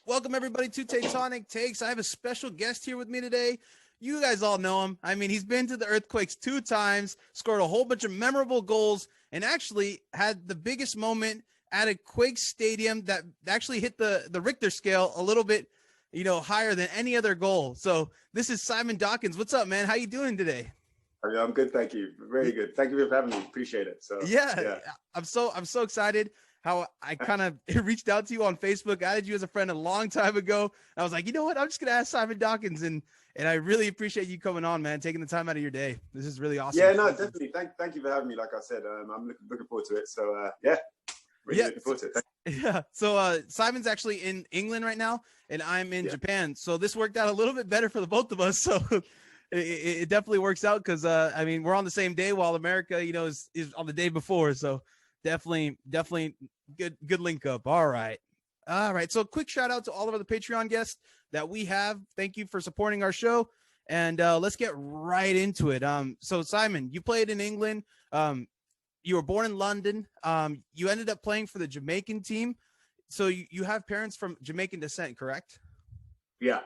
Welcome, everybody, to Tectonic Takes. I have a special guest here with me today. You guys all know him. I mean, he's been to the Earthquakes 2 times, scored a whole bunch of memorable goals, and actually had the biggest moment at a Quakes stadium that actually hit the Richter scale a little bit, higher than any other goal. So this is Simon Dawkins. What's up, man? How you doing today? I'm good, thank you. Very good. Thank you for having me. Appreciate it. So yeah. I'm so excited. How I kind of reached out to you on Facebook. I added you as a friend a long time ago. I was like, you know what? I'm just going to ask Simon Dawkins. And I really appreciate you coming on, man, taking the time out of your day. This is really awesome. Yeah, no, definitely. Thank you for having me. Like I said, I'm looking forward to it. So, looking forward to it. Yeah. So Simon's actually in England right now, and I'm in Japan. So this worked out a little bit better for the both of us. So it definitely works out because, we're on the same day while America, is on the day before. So definitely good link up. All right. So quick shout out to all of the Patreon guests that we have. Thank you for supporting our show. And let's get right into it. So Simon, you played in England. You were born in London. You ended up playing for the Jamaican team. So you have parents from Jamaican descent, correct? Yeah.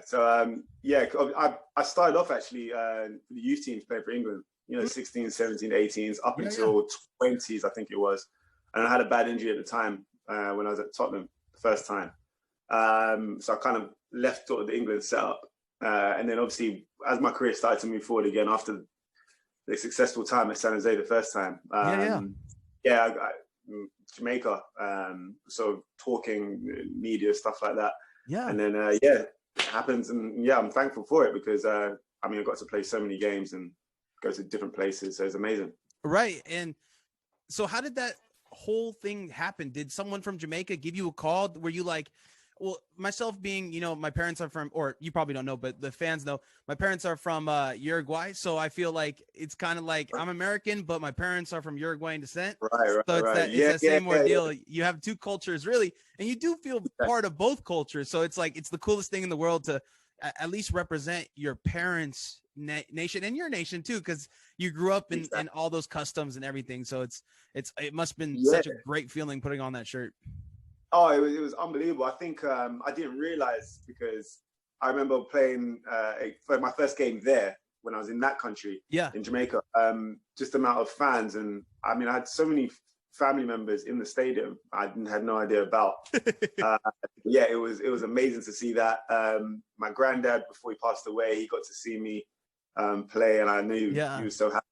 So I started off actually the youth teams playing for England, 16, 17, 18s up until 20s, I think it was. And I had a bad injury at the time when I was at Tottenham the first time. So I kind of left sort of the England setup. And then obviously as my career started to move forward again after the successful time at San Jose the first time. Jamaica, sort of talking media, stuff like that. Yeah. And then, it happens. And I'm thankful for it because, I got to play so many games and go to different places. So it's amazing. Right. And so how did that whole thing happen? Did someone from Jamaica give you a call? Were you like, well, myself being, my parents are from, or you probably don't know, but the fans know, my parents are from Uruguay. So I feel like it's kind of like I'm American, but my parents are from Uruguayan descent. Right. So it's that same ordeal. You have two cultures really, and you do feel part of both cultures. So it's like, it's the coolest thing in the world to at least represent your parents' nation and your nation too, because you grew up in all those customs and everything. So it must have been such a great feeling putting on that shirt. Oh, it was unbelievable. I think I didn't realize because I remember playing for my first game there when I was in that country, in Jamaica. Just the amount of fans, and I had so many family members in the stadium I had no idea about. It was amazing to see that. My granddad, before he passed away, he got to see me play, and I knew he was so happy.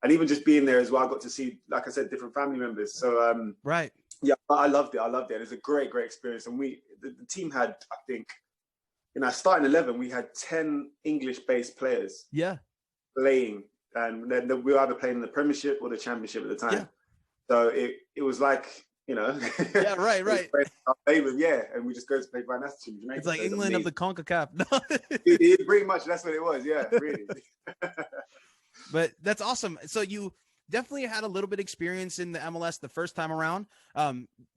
And even just being there as well, I got to see, like I said, different family members. So right. Yeah, I loved it. It was a great experience. And the team had, I think, starting 11, we had 10 English-based players playing. And then we were either playing in the Premiership or the Championship at the time. Yeah. So it was like, Yeah, right. And we just go to play by national team. It's like England of the CONCACAF. Pretty much, that's what it was. Yeah, really. But that's awesome. So you definitely had a little bit of experience in the MLS the first time around.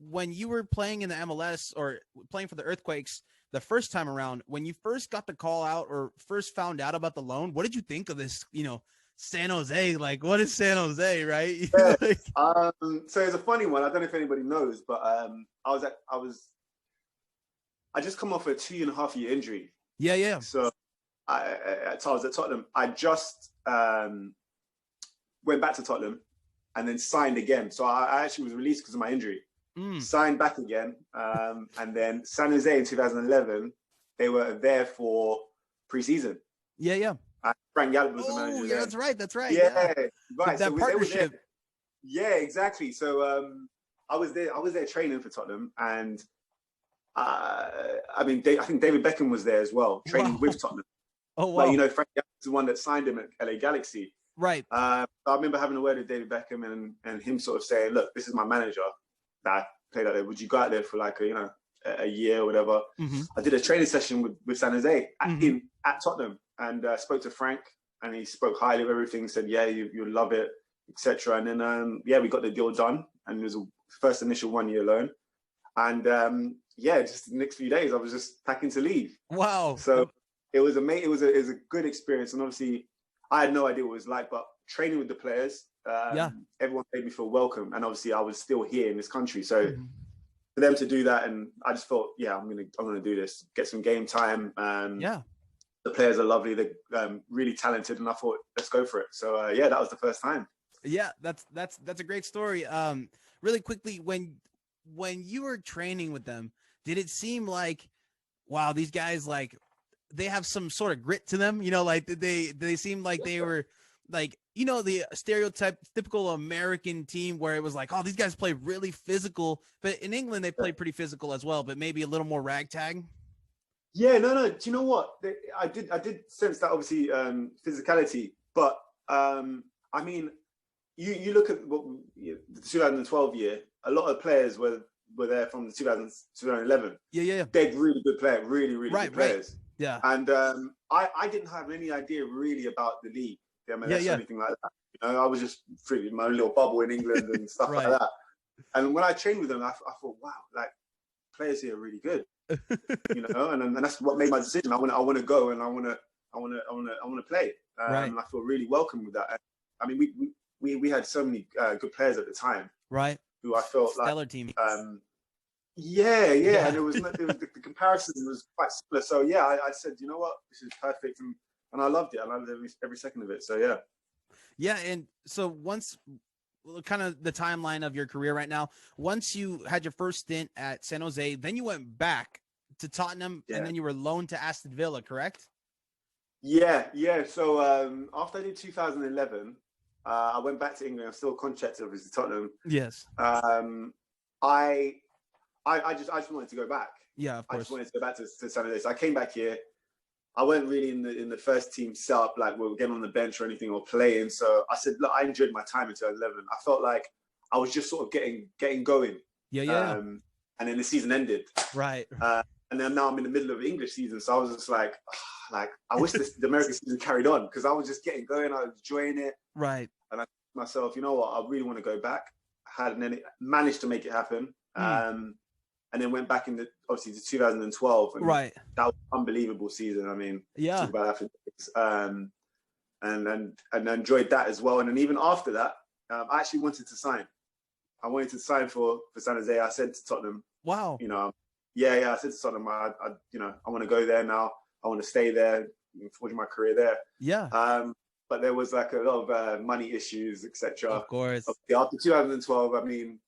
When you were playing in the MLS or playing for the Earthquakes the first time around, when you first got the call out or first found out about the loan, what did you think of this, San Jose? Like, what is San Jose, right? So it's a funny one. I don't know if anybody knows, but I just come off a 2.5 year injury. Yeah. So I was at Tottenham. I just went back to Tottenham and then signed again. So I actually was released because of my injury. Signed back again. And then San Jose in 2011, they were there for pre-season. Yeah. Frank Gallup was the manager. Yeah, that's right. Yeah, right. That partnership. Yeah, exactly. So I was there training for Tottenham, and I think David Beckham was there as well, training with Tottenham. Oh wow! But, Frank Gallup is the one that signed him at LA Galaxy. Right. I remember having a word with David Beckham and him sort of saying, "Look, this is my manager. That played out there. Would you go out there for like a year or whatever? I did a training session with San Jose at Tottenham, and spoke to Frank, and he spoke highly of everything. Said, yeah, you'll love it, etc. And then we got the deal done, and it was a first initial 1 year loan. And just the next few days, I was just packing to leave. Wow! So it was amazing. It was a good experience, and obviously, I had no idea what it was like. But training with the players, everyone made me feel welcome, and obviously, I was still here in this country. So for them to do that, and I just thought, I'm gonna do this. Get some game time. The players are lovely. They're really talented, and I thought, let's go for it. So that was the first time. Yeah, that's a great story. Really quickly, when you were training with them, did it seem like, wow, these guys, like, they have some sort of grit to them? Like, did they seem like they were like, the typical American team where it was like, oh, these guys play really physical, but in England they play pretty physical as well, but maybe a little more ragtag? Yeah, no. Do you know what? I did sense that, obviously, physicality, but I mean, you look at the 2012 year. A lot of players were there from the 2011. Yeah. They're really good players, really good players. Right. Yeah. And I didn't have any idea really about the league, the MLS or anything like that. I was just in my own little bubble in England and stuff like that. And when I trained with them, I thought, wow, like, players here are really good. And that's what made my decision. I want to go, and I want to play. And I feel really welcome with that. And, I mean, we had so many good players at the time. Right. Who I felt stellar like team. And it was the comparison was quite similar. So I said, you know what, this is perfect, and I loved it. I loved every second of it. So and so once, kind of the timeline of your career right now, once you had your first stint at San Jose, then you went back to Tottenham, and then you were loaned to Aston Villa, correct? Yeah. So after I did 2011. I went back to England. I'm still contracted, obviously, to Tottenham. Yes. I just wanted to go back. Yeah, of course. I just wanted to go back to San Jose. So I came back here. I wasn't really in the first team setup, like we were getting on the bench or anything or playing. So I said, look, I enjoyed my time in 2011. I felt like I was just sort of getting going. Yeah. And then the season ended. Right. And then now I'm in the middle of the English season. So I was just like, I wish the American season carried on, because I was just getting going. I was enjoying it. Right. And I thought to myself, you know what? I really want to go back. And then managed to make it happen. And then went back obviously to 2012. And that was an unbelievable season. I mean, talk about that. And enjoyed that as well. And then even after that, I actually wanted to sign. I wanted to sign for San Jose. I said to Tottenham, wow. I said to Tottenham, I want to go there now. I want to stay there, forge my career there. Yeah. But there was like a lot of money issues, etc. Of course. After 2012, I mean,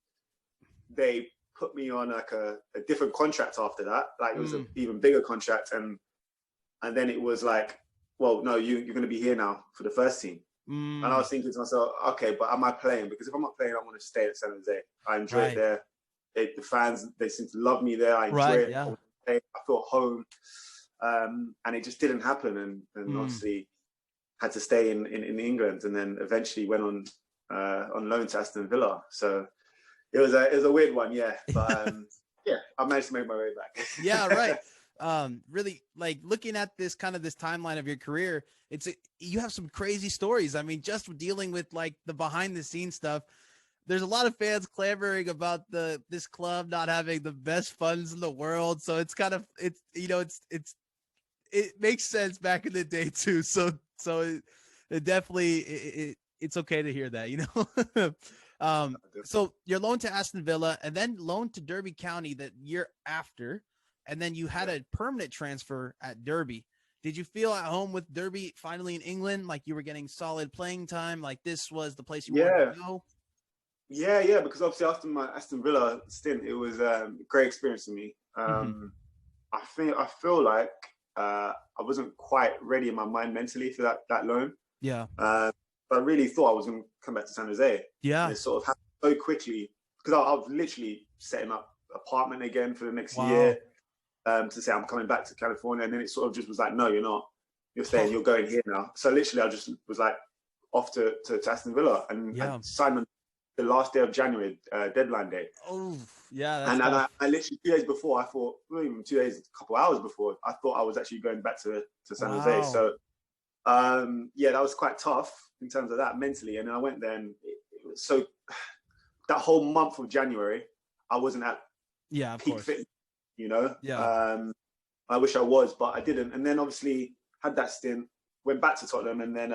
they put me on like a different contract after that. Like, it was an even bigger contract, and then it was like, well, no, you're going to be here now for the first team. And I was thinking to myself, okay, but am I playing? Because if I'm not playing, I want to stay at San Jose. I enjoy it there. The fans, they seem to love me there. I enjoy it. Yeah. I feel home. And it just didn't happen, and obviously had to stay in England, and then eventually went on loan to Aston Villa. So it was a weird one, but I managed to make my way back. Yeah, right. Really, like, looking at this timeline of your career, you have some crazy stories. I mean, just dealing with like the behind the scenes stuff. There's a lot of fans clamoring about this club not having the best funds in the world. So it's kind of, it makes sense back in the day too. So it definitely, it's okay to hear that, So you're loaned to Aston Villa, and then loaned to Derby County that year after. And then you had a permanent transfer at Derby. Did you feel at home with Derby finally in England? Like you were getting solid playing time? Like this was the place you wanted to go? Yeah, because obviously after my Aston Villa stint, it was a great experience for me. I feel like I wasn't quite ready in my mind mentally for that loan. Yeah. But I really thought I was going to come back to San Jose. Yeah. And it sort of happened so quickly, because I was literally setting up an apartment again for the next year, to say I'm coming back to California. And then it sort of just was like, no, you're not. You're staying. You're going here now. So literally I just was like off to Aston Villa. And Simon the last day of January, deadline day. Oh, yeah. That's and tough. I literally 2 days before, I thought, well, even 2 days, a couple hours before, I thought I was actually going back to San Jose. So, yeah, that was quite tough in terms of that mentally. And then I went there, and it was so that whole month of January, I wasn't at peak fitness, you know. Yeah. I wish I was, but I didn't. And then obviously had that stint, went back to Tottenham, and then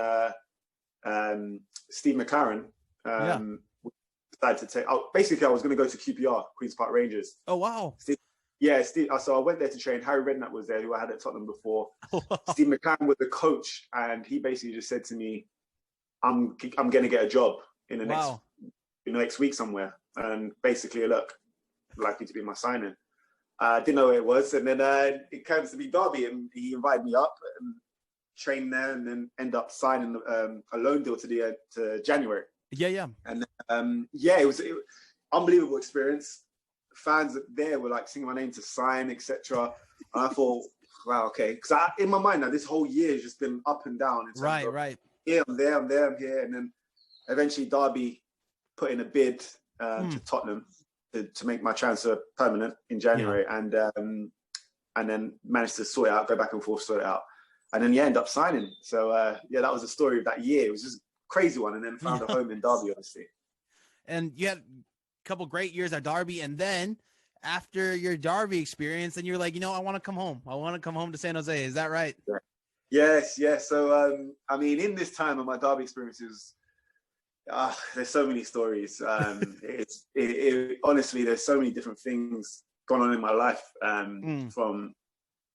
Steve McLaren decided to take. Basically, I was going to go to QPR, Queens Park Rangers. Oh wow! Steve. So I went there to train. Harry Redknapp was there, who I had at Tottenham before. Steve McLaren was the coach, and he basically just said to me, "I'm going to get a job in the next week somewhere." And basically, look, I'd like you to be my signing. Didn't know where it was, and then it comes to be Derby, and he invited me up and trained there, and then end up signing a loan deal to January. Yeah. And it was unbelievable experience. Fans there were like singing my name to sign, etc. And I thought, wow, okay, because in my mind now, this whole year has just been up and down. Right. Yeah, I'm there, I'm here, and then eventually Derby put in a bid to Tottenham to make my transfer permanent in January, and then managed to sort it out, go back and forth, sort it out, and then end up signing. So that was the story of that year. It was just a crazy one, and then found a home in Derby, obviously. And you had a couple great years at Derby, and then after your Derby experience, then you're like, I want to come home. I want to come home to San Jose. Is that right? Yes. So I mean, in this time of my Derby experiences, there's so many stories. Honestly, there's so many different things going on in my life, from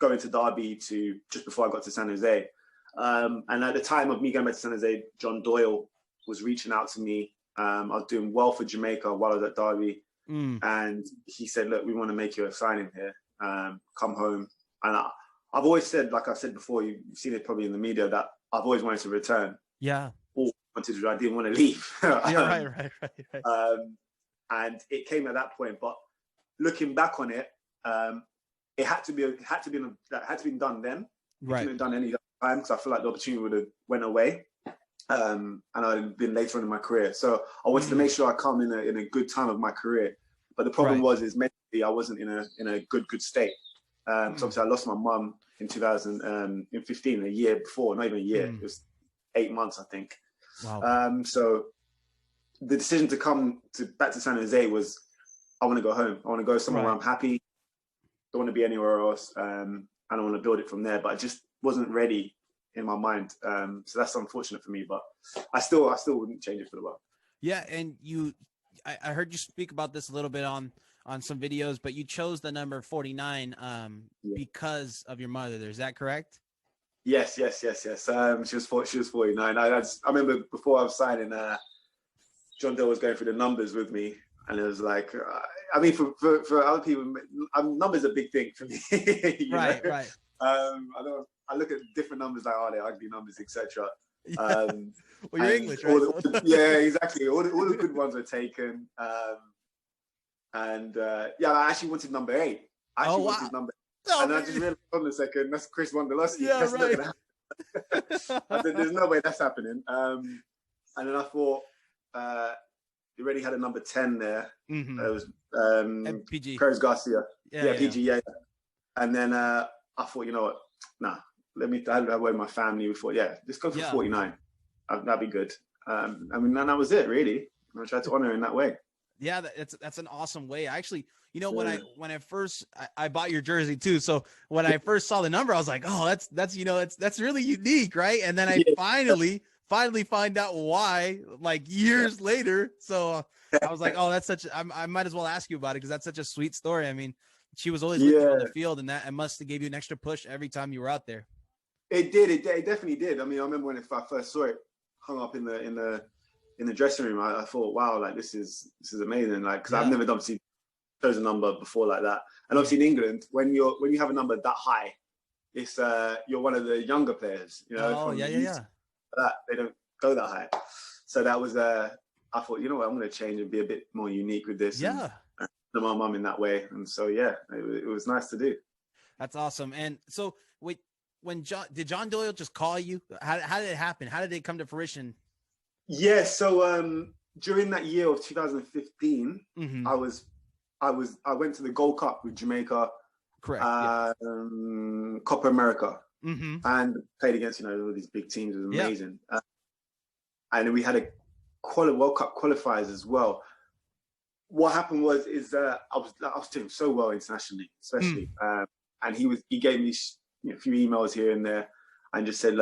going to Derby to just before I got to San Jose. And at the time of me going back to San Jose, John Doyle was reaching out to me. I was doing well for Jamaica while I was at Derby. And he said, look, we want to make you a signing here. Come home. And I've always said, like I said before, you've seen it probably in the media, that I've always wanted to return. Yeah. I didn't want to leave. Right. And it came at that point. But looking back on it, it had to be done then. It couldn't have done any other time, because I feel like the opportunity would have went away, and I'd been later on in my career. So I wanted to make sure I come in a good time of my career. But the problem is mentally I wasn't in a good state. So obviously I lost my mum in 2015, a year before, not even a year. It was 8 months, I think. Wow. So the decision to come back to San Jose was, I want to go home. I want to go somewhere where I'm happy. Don't want to be anywhere else. And I want to build it from there. But I just wasn't ready in my mind. So that's unfortunate for me. But I still wouldn't change it for the world. Yeah, and I heard you speak about this a little bit on some videos, but you chose the number 49 because of your mother. Is that correct? Yes. She was 49. I remember before I was signing, John Doe was going through the numbers with me, and it was like, I mean, for other people, numbers are a big thing for me. Right. I look at different numbers like, they're ugly numbers, etc. Well, you're English, right? Yeah, exactly. All the good ones were taken. I actually wanted number 8. Wanted number 8. And I just realized on the second, that's Chris Wondolowski. Yeah, that's right. I said, there's no way that's happening. And then I thought, he already had a number 10 there. It was PG. Perez Garcia. Yeah, PG, yeah. And then I thought, you know what? Nah, I had that way with my family. We thought, let's go for 49. That'd be good. And that was it, really. I tried to honor in that way. Yeah, that's an awesome way. Actually, when I first I bought your jersey too, so when I first saw the number, I was like, oh, that's really unique, right? And then I finally find out why, like years later. So I was like, oh, that's I might as well ask you about it, because that's such a sweet story. I mean, she was always with you on the field, and that it must have gave you an extra push every time you were out there. It did. It definitely did. I mean, I remember when I first saw it hung up in the dressing room, I thought, wow, like this is amazing. Like, because I've never obviously chosen a number before like that. And obviously in England, when you have a number that high, it's you're one of the younger players. Oh, that they don't go that high. So that was I thought, you know what, I'm going to change and be a bit more unique with this. Yeah. And my mum in that way. And so it was nice to do. That's awesome. And so did John Doyle just call you? How did it happen? How did it come to fruition? Yeah, so during that year of 2015, I went to the Gold Cup with Jamaica, correct, Copa America, and played against all these big teams. It was amazing, and we had a World Cup qualifiers as well. What happened was I was doing so well internationally, especially, and he gave me a few emails here and there, and just said,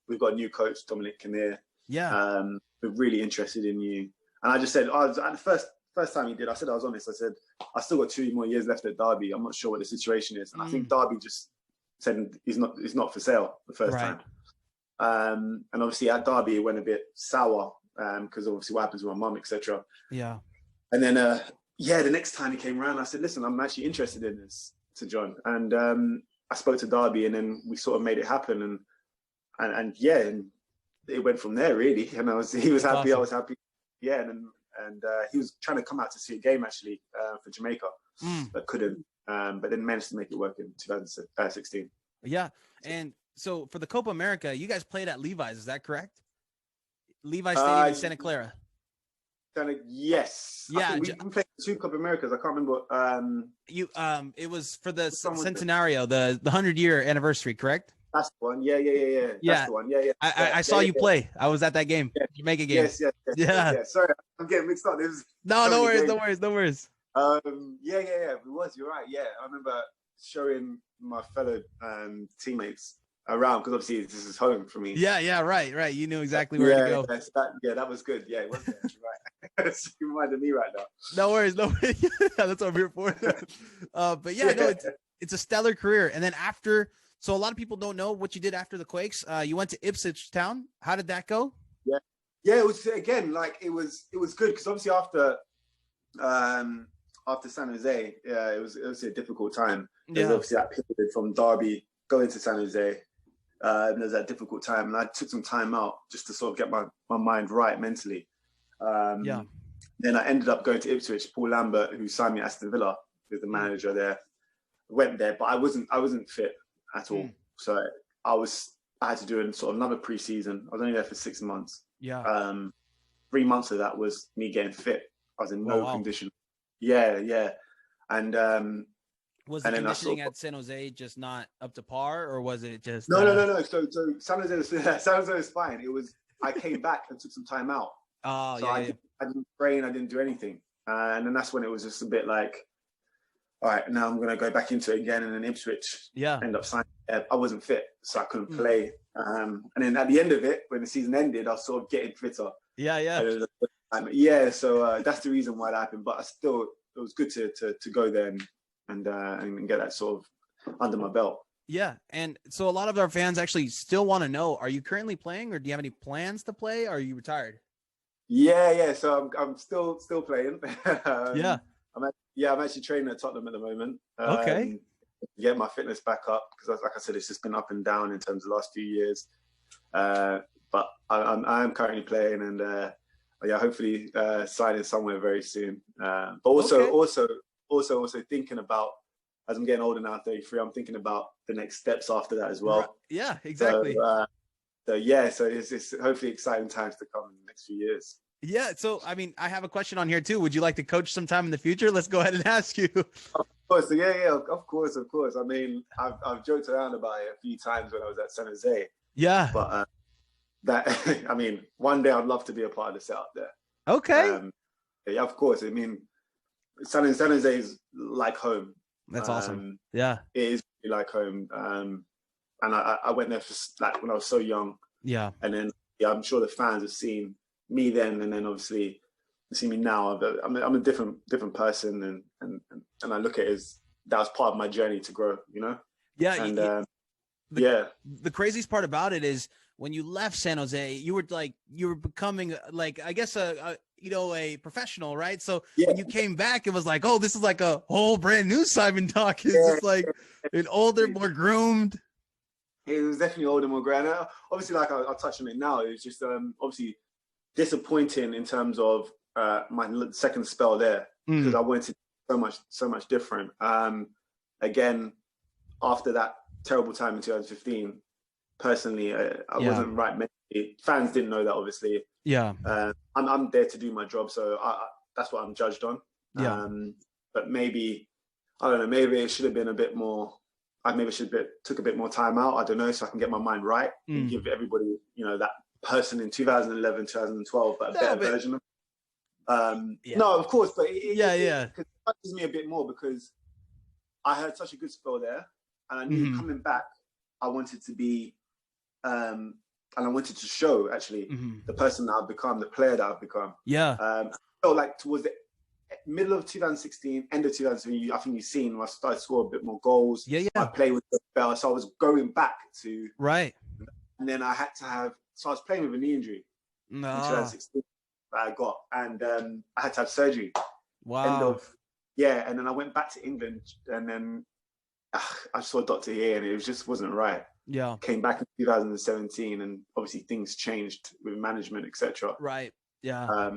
"We've got a new coach, Dominic Kinnear. We're really interested in you." And I just said, at the first time he did, I said I was honest. I said, "I still got 2 more years left at Derby. I'm not sure what the situation is." And I think Derby just said he's not for sale the first time. And obviously at Derby it went a bit sour because obviously what happens with my mum, etc. Yeah. And then the next time he came around, I said, "Listen, I'm actually interested in this," to John. And I spoke to Derby, and then we sort of made it happen. And it went from there really. And he was happy, awesome. I was happy. Yeah, and he was trying to come out to see a game actually for Jamaica, but couldn't. But then managed to make it work in 2016. Yeah, and so for the Copa America, you guys played at Levi's, is that correct? Levi's Stadium in Santa Clara. Yes. Yeah, we played 2 Copa Americas. I can't remember. It was for the Centenario, the 100-year anniversary, correct? That's the one. Yeah. That's the one. Yeah. I saw you play. I was at that game. Jamaica game. Yes. Sorry, I'm getting mixed up. No worries. Yeah. It was. You're right. Yeah, I remember showing my fellow teammates around because obviously this is home for me. Yeah. Right. You knew exactly where to go. That was good. Yeah, it was good. Right. You reminded me right now. No worries. That's what I'm here for. But yeah, no, it's a stellar career. And then after. So a lot of people don't know what you did after the Quakes. You went to Ipswich Town. How did that go? Yeah. It was again it was good because obviously after San Jose, it was a difficult time. There's obviously that period from Derby going to San Jose. There's that difficult time, and I took some time out just to sort of get my mind right mentally. Then I ended up going to Ipswich. Paul Lambert, who signed me at Aston Villa, who's the manager there, went there, but I wasn't fit at all. So I had to do sort of another pre-season. I was only there for 6 months. 3 months of that was me getting fit. I was in no condition. Yeah. And was the conditioning at San Jose just not up to par, or was it just no. So San Jose was fine. It was I came back and took some time out. I didn't train, I didn't do anything. And then that's when it was just a bit like, all right, now I'm going to go back into it again. And then Ipswich end up signing. I wasn't fit, so I couldn't play. And then at the end of it, when the season ended, I was sort of getting fitter. So that's the reason why that happened. But it was good to go there and get that sort of under my belt. Yeah, and so a lot of our fans actually still want to know: are you currently playing, or do you have any plans to play? Or are you retired? Yeah. So I'm still playing. I'm actually training at Tottenham at the moment. Okay. Get my fitness back up because, like I said, it's just been up and down in terms of the last few years. But I am currently playing, and hopefully signing somewhere very soon. But also thinking about, as I'm getting older now, 33, I'm thinking about the next steps after that as well. Yeah, exactly. So it's hopefully exciting times to come in the next few years. Yeah. So, I mean, I have a question on here too. Would you like to coach sometime in the future? Let's go ahead and ask you. Of course. Yeah. Of course. I mean, I've joked around about it a few times when I was at San Jose. Yeah. But I mean, one day I'd love to be a part of the setup there. Okay. Yeah, of course. I mean, San Jose is like home. That's awesome. Yeah. It is really like home. And I went there for when I was so young. Yeah. And then I'm sure the fans have seen me then, and then obviously see me now. I'm a different person, and I look at it as that was part of my journey to grow. Yeah. And the craziest part about it is when you left San Jose, you were becoming like, I guess a professional, right? So when you came back, it was like, oh, this is like a whole brand new Simon Dawkins. It's like an older, more groomed. It was definitely older, more groomed. Obviously, like I'll touch on it now. It was just obviously disappointing in terms of my second spell there because I wanted so much different. Again, after that terrible time in 2015, personally, I wasn't right mentally. Fans didn't know that, obviously. Yeah. I'm there to do my job, so that's what I'm judged on. Yeah. But maybe, I don't know, maybe it should have been a bit more. Maybe I should have took a bit more time out. I don't know, so I can get my mind right and give everybody, that person in 2011, 2012, but a better version of. No, of course, but it touches me a bit more because I had such a good spell there, and I knew coming back, I wanted to be, and I wanted to show actually the person that I've become, the player that I've become. Yeah. I felt like towards the middle of 2016, end of 2017, I think you've seen I started to score a bit more goals. Yeah. I played with the bell, so I was going back to and then I had to have. So I was playing with a knee injury in 2016 that I got, and I had to have surgery. Wow. And then I went back to England, and then I saw a doctor here, and it just wasn't right. Yeah. Came back in 2017, and obviously things changed with management, etc. Right. Yeah.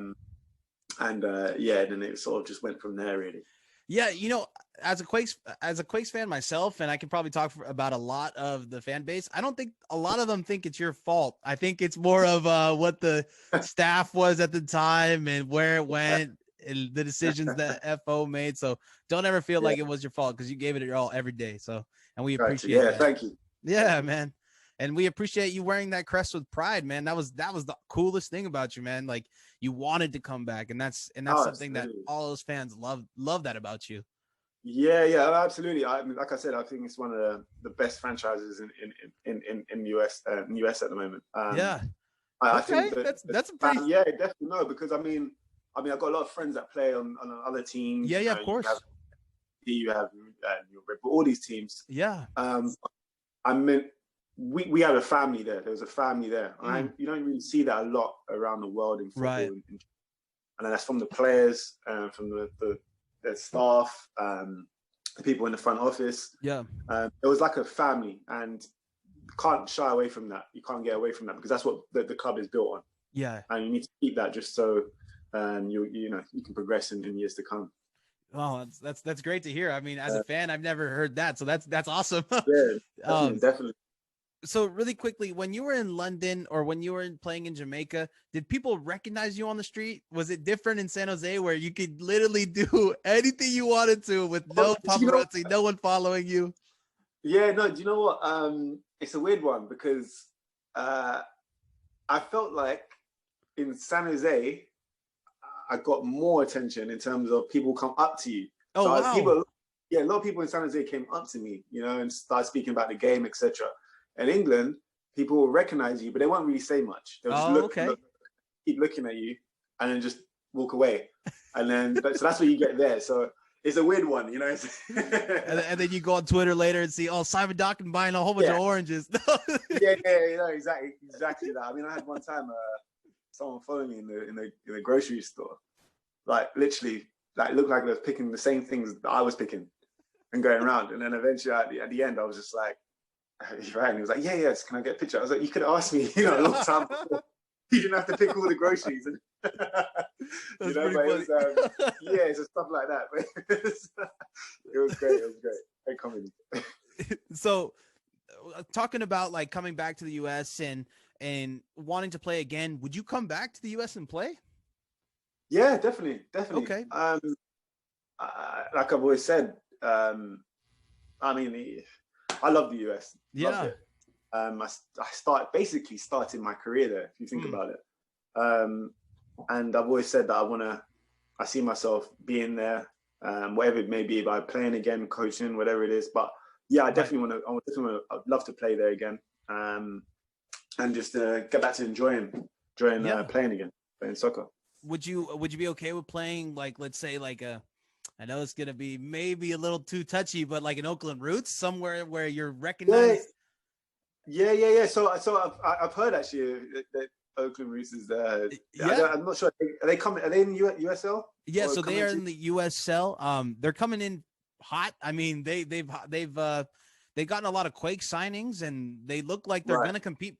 And then it sort of just went from there, really. Yeah, as a Quakes fan myself, and I can probably talk about a lot of the fan base, I don't think a lot of them think it's your fault. I think it's more of what the staff was at the time and where it went and the decisions that FO made. So don't ever feel like it was your fault, because you gave it your all every day. So, and we appreciate that. Thank you. Yeah, man. And we appreciate you wearing that crest with pride, man. That was the coolest thing about you, man. Like, you wanted to come back, and that's something that all those fans love that about you. Yeah, absolutely. I mean, like I said, I think it's one of the best franchises in US at the moment. I think that's a pretty definitely no, because I mean I've got a lot of friends that play on other teams. Yeah, of course. You have all these teams. Yeah. I mean, we had a family there. There was a family there. You don't really see that a lot around the world in football. Right. And that's from the players, from the staff, the people in the front office. Yeah. It was like a family, and you can't shy away from that. You can't get away from that, because that's what the club is built on. Yeah. And you need to keep that, just so you can progress in years to come. Oh, that's great to hear. I mean, as a fan, I've never heard that, so that's awesome. Yeah, definitely. So really quickly, when you were in London or when you were playing in Jamaica, did people recognize you on the street? Was it different in San Jose, where you could literally do anything you wanted to with no paparazzi, no one following you? Yeah, no, do you know what? It's a weird one, because I felt like in San Jose, I got more attention in terms of people come up to you. Oh, so wow. a lot of people in San Jose came up to me, and started speaking about the game, etc. In England, people will recognize you, but they won't really say much. They'll just keep looking at you, and then just walk away. And then, so that's what you get there. So it's a weird one, and then you go on Twitter later and see, Simon Dawkins buying a whole bunch of oranges. Exactly that. I mean, I had one time someone following me in the grocery store, like literally, like looked like they was picking the same things that I was picking and going around. And then eventually at the end, I was just like, right, and he was like, yes, can I get a picture? I was like, you could have asked me, a long time before. You didn't have to pick all the groceries. And, That's but funny. it was, it's stuff like that. But it was great. Great comedy. So, talking about like coming back to the US and wanting to play again, would you come back to the US and play? Yeah, definitely. Okay. Like I've always said, I mean, I love the US. Yeah. It. I basically started my career there, if you think about it. And I've always said that I see myself being there, whatever it may be, by playing again, coaching, whatever it is. But yeah, I definitely I'd love to play there again. And just get back to enjoying playing again, playing soccer. Would you be okay with playing, like, let's say, like I know it's gonna be maybe a little too touchy, but like an Oakland Roots, somewhere where you're recognized? Yeah. So I've heard actually that Oakland Roots is there. I'm not sure. Are they coming? Are they in USL? Yeah, so they are in the USL. They're coming in hot. I mean, they've gotten a lot of Quakes signings, and they look like they're gonna compete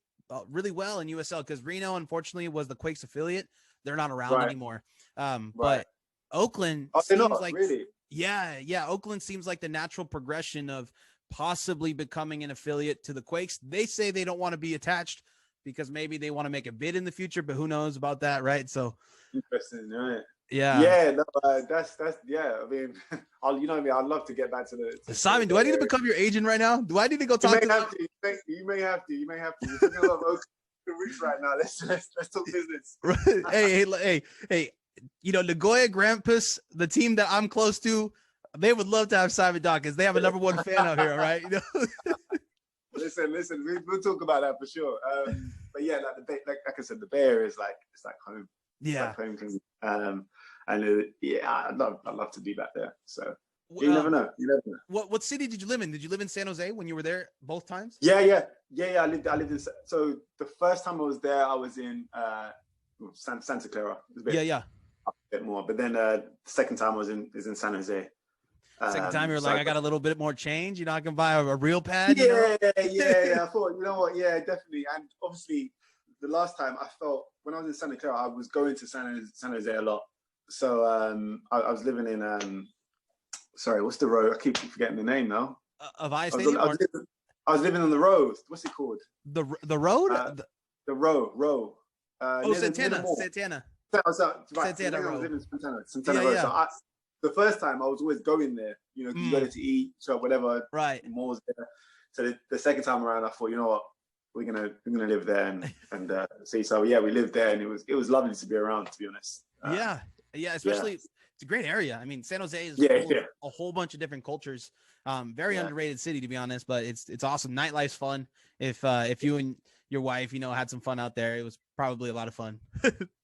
really well in USL, because Reno, unfortunately, was the Quakes affiliate. They're not around anymore. But Oakland seems like really. Yeah. Oakland seems like the natural progression of possibly becoming an affiliate to the Quakes. They say they don't want to be attached because maybe they want to make a bid in the future, but who knows about that, right? So interesting, right? Yeah. Yeah, no, that's yeah. I mean, you know what I mean. I'd love to get back to the. Simon, do I need to become your agent right now? Do I need to go talk to them? You may have to. You're talking about the roots right now. Let's talk business. Hey. You know, Nagoya Grampus, the team that I'm close to, they would love to have Simon Dawkins. They have a #1 fan out here, all right? You know? Listen. We'll talk about that for sure. But yeah, like I said, the Bay Area is it's like home. Yeah. It's like home to me. I'd love to be back there. So you never know. What city did you live in? Did you live in San Jose when you were there both times? Yeah. I lived in. So the first time I was there, I was in Santa Clara. A bit more, but then the second time I was in San Jose. Second time you're like, I got a little bit more change. You know, I can buy a real pad. Yeah. I thought, you know what? Yeah, definitely. And obviously, the last time I felt when I was in Santa Clara, I was going to San Jose a lot. So I was living in sorry, what's the road? I keep forgetting the name now. Of I Stadium. I was living on the road. What's it called? The road. The row. Santana. Santana Road. Santana Road. So the first time I was always going there, you know, you go there to eat, so whatever, right? Malls there. So the second time around, I thought, you know what, we're gonna live there and see. So yeah, we lived there, and it was lovely to be around, to be honest. Especially it's a great area. I mean, San Jose is a whole bunch of different cultures. Very underrated city, to be honest, but it's awesome. Nightlife's fun. If you and your wife, you know, had some fun out there, it was probably a lot of fun.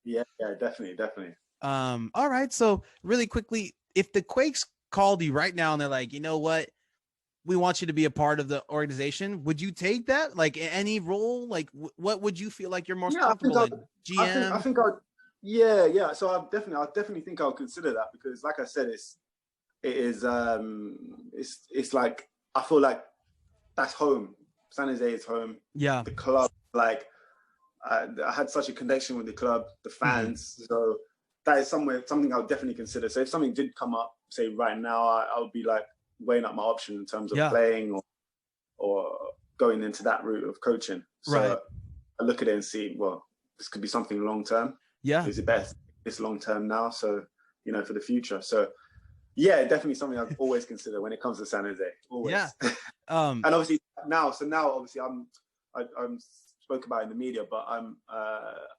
yeah, definitely. All right. So really quickly, if the Quakes called you right now and they're like, you know what, we want you to be a part of the organization, would you take that? Like any role? Like what would you feel like you're most comfortable in? GM? I think I'd. Yeah. So I definitely think I'll consider that, because, like I said, it's like I feel like that's home. San Jose is home. Yeah. The club, like I had such a connection with the club, the fans. So that is something I would definitely consider. So if something did come up, say right now, I would be like weighing up my option in terms of playing or going into that route of coaching. So I look at it and see, well, this could be something long term. Yeah. Is it best? It's long term now. So, you know, for the future. So yeah, definitely something I've always considered when it comes to San Jose. Always. Yeah. And obviously now obviously I'm spoke about in the media, but I'm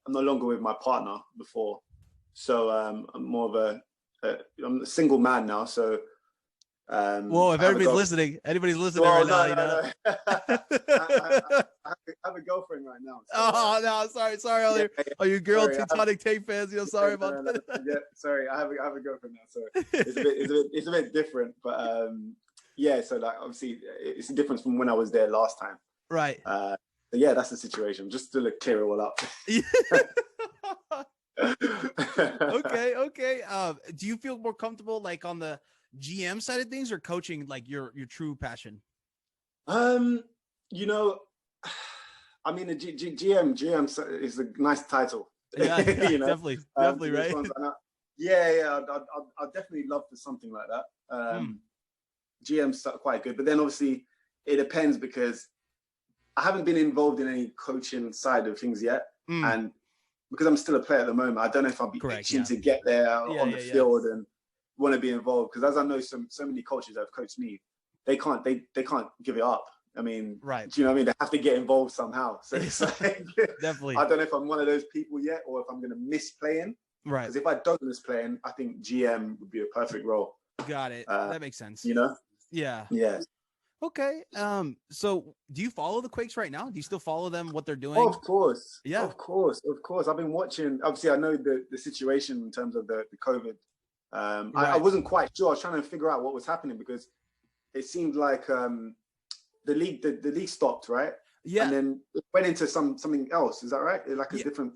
no longer with my partner before. So I'm more of I'm a single man now. So whoa, if anybody's listening right now, you know. I have a girlfriend right now. So, oh no, sorry, all you girl Tectonic fans, you know, sorry about that. Yeah, sorry, I have a girlfriend now, so it's a bit different, but yeah, so like obviously it's a difference from when I was there last time. Right. So yeah, that's the situation. Just to clear it all up. Okay. Do you feel more comfortable like on the GM side of things or coaching, like your true passion? You know, I mean, the GM is a nice title. Yeah, you know? definitely, right? Yeah, I'd definitely love for something like that. GM's quite good, but then obviously it depends, because I haven't been involved in any coaching side of things yet, and because I'm still a player at the moment, I don't know if I'll be itching to get there on the field and want to be involved. Because as I know, so many coaches that have coached me, they can't give it up. I mean, right? Do you know what I mean? They have to get involved somehow. So it's like, definitely. I don't know if I'm one of those people yet, or if I'm going to miss playing. Right. Because if I don't miss playing, I think GM would be a perfect role. Got it. That makes sense. You know? Yeah. Yeah. Okay. So do you follow the Quakes right now? Do you still follow them, what they're doing? Oh, of course. Yeah. Of course. I've been watching. Obviously, I know the situation in terms of the COVID. Right. I wasn't quite sure. I was trying to figure out what was happening, because it seemed like the league stopped, right? Yeah. And then it went into something else. Is that right? Like a different.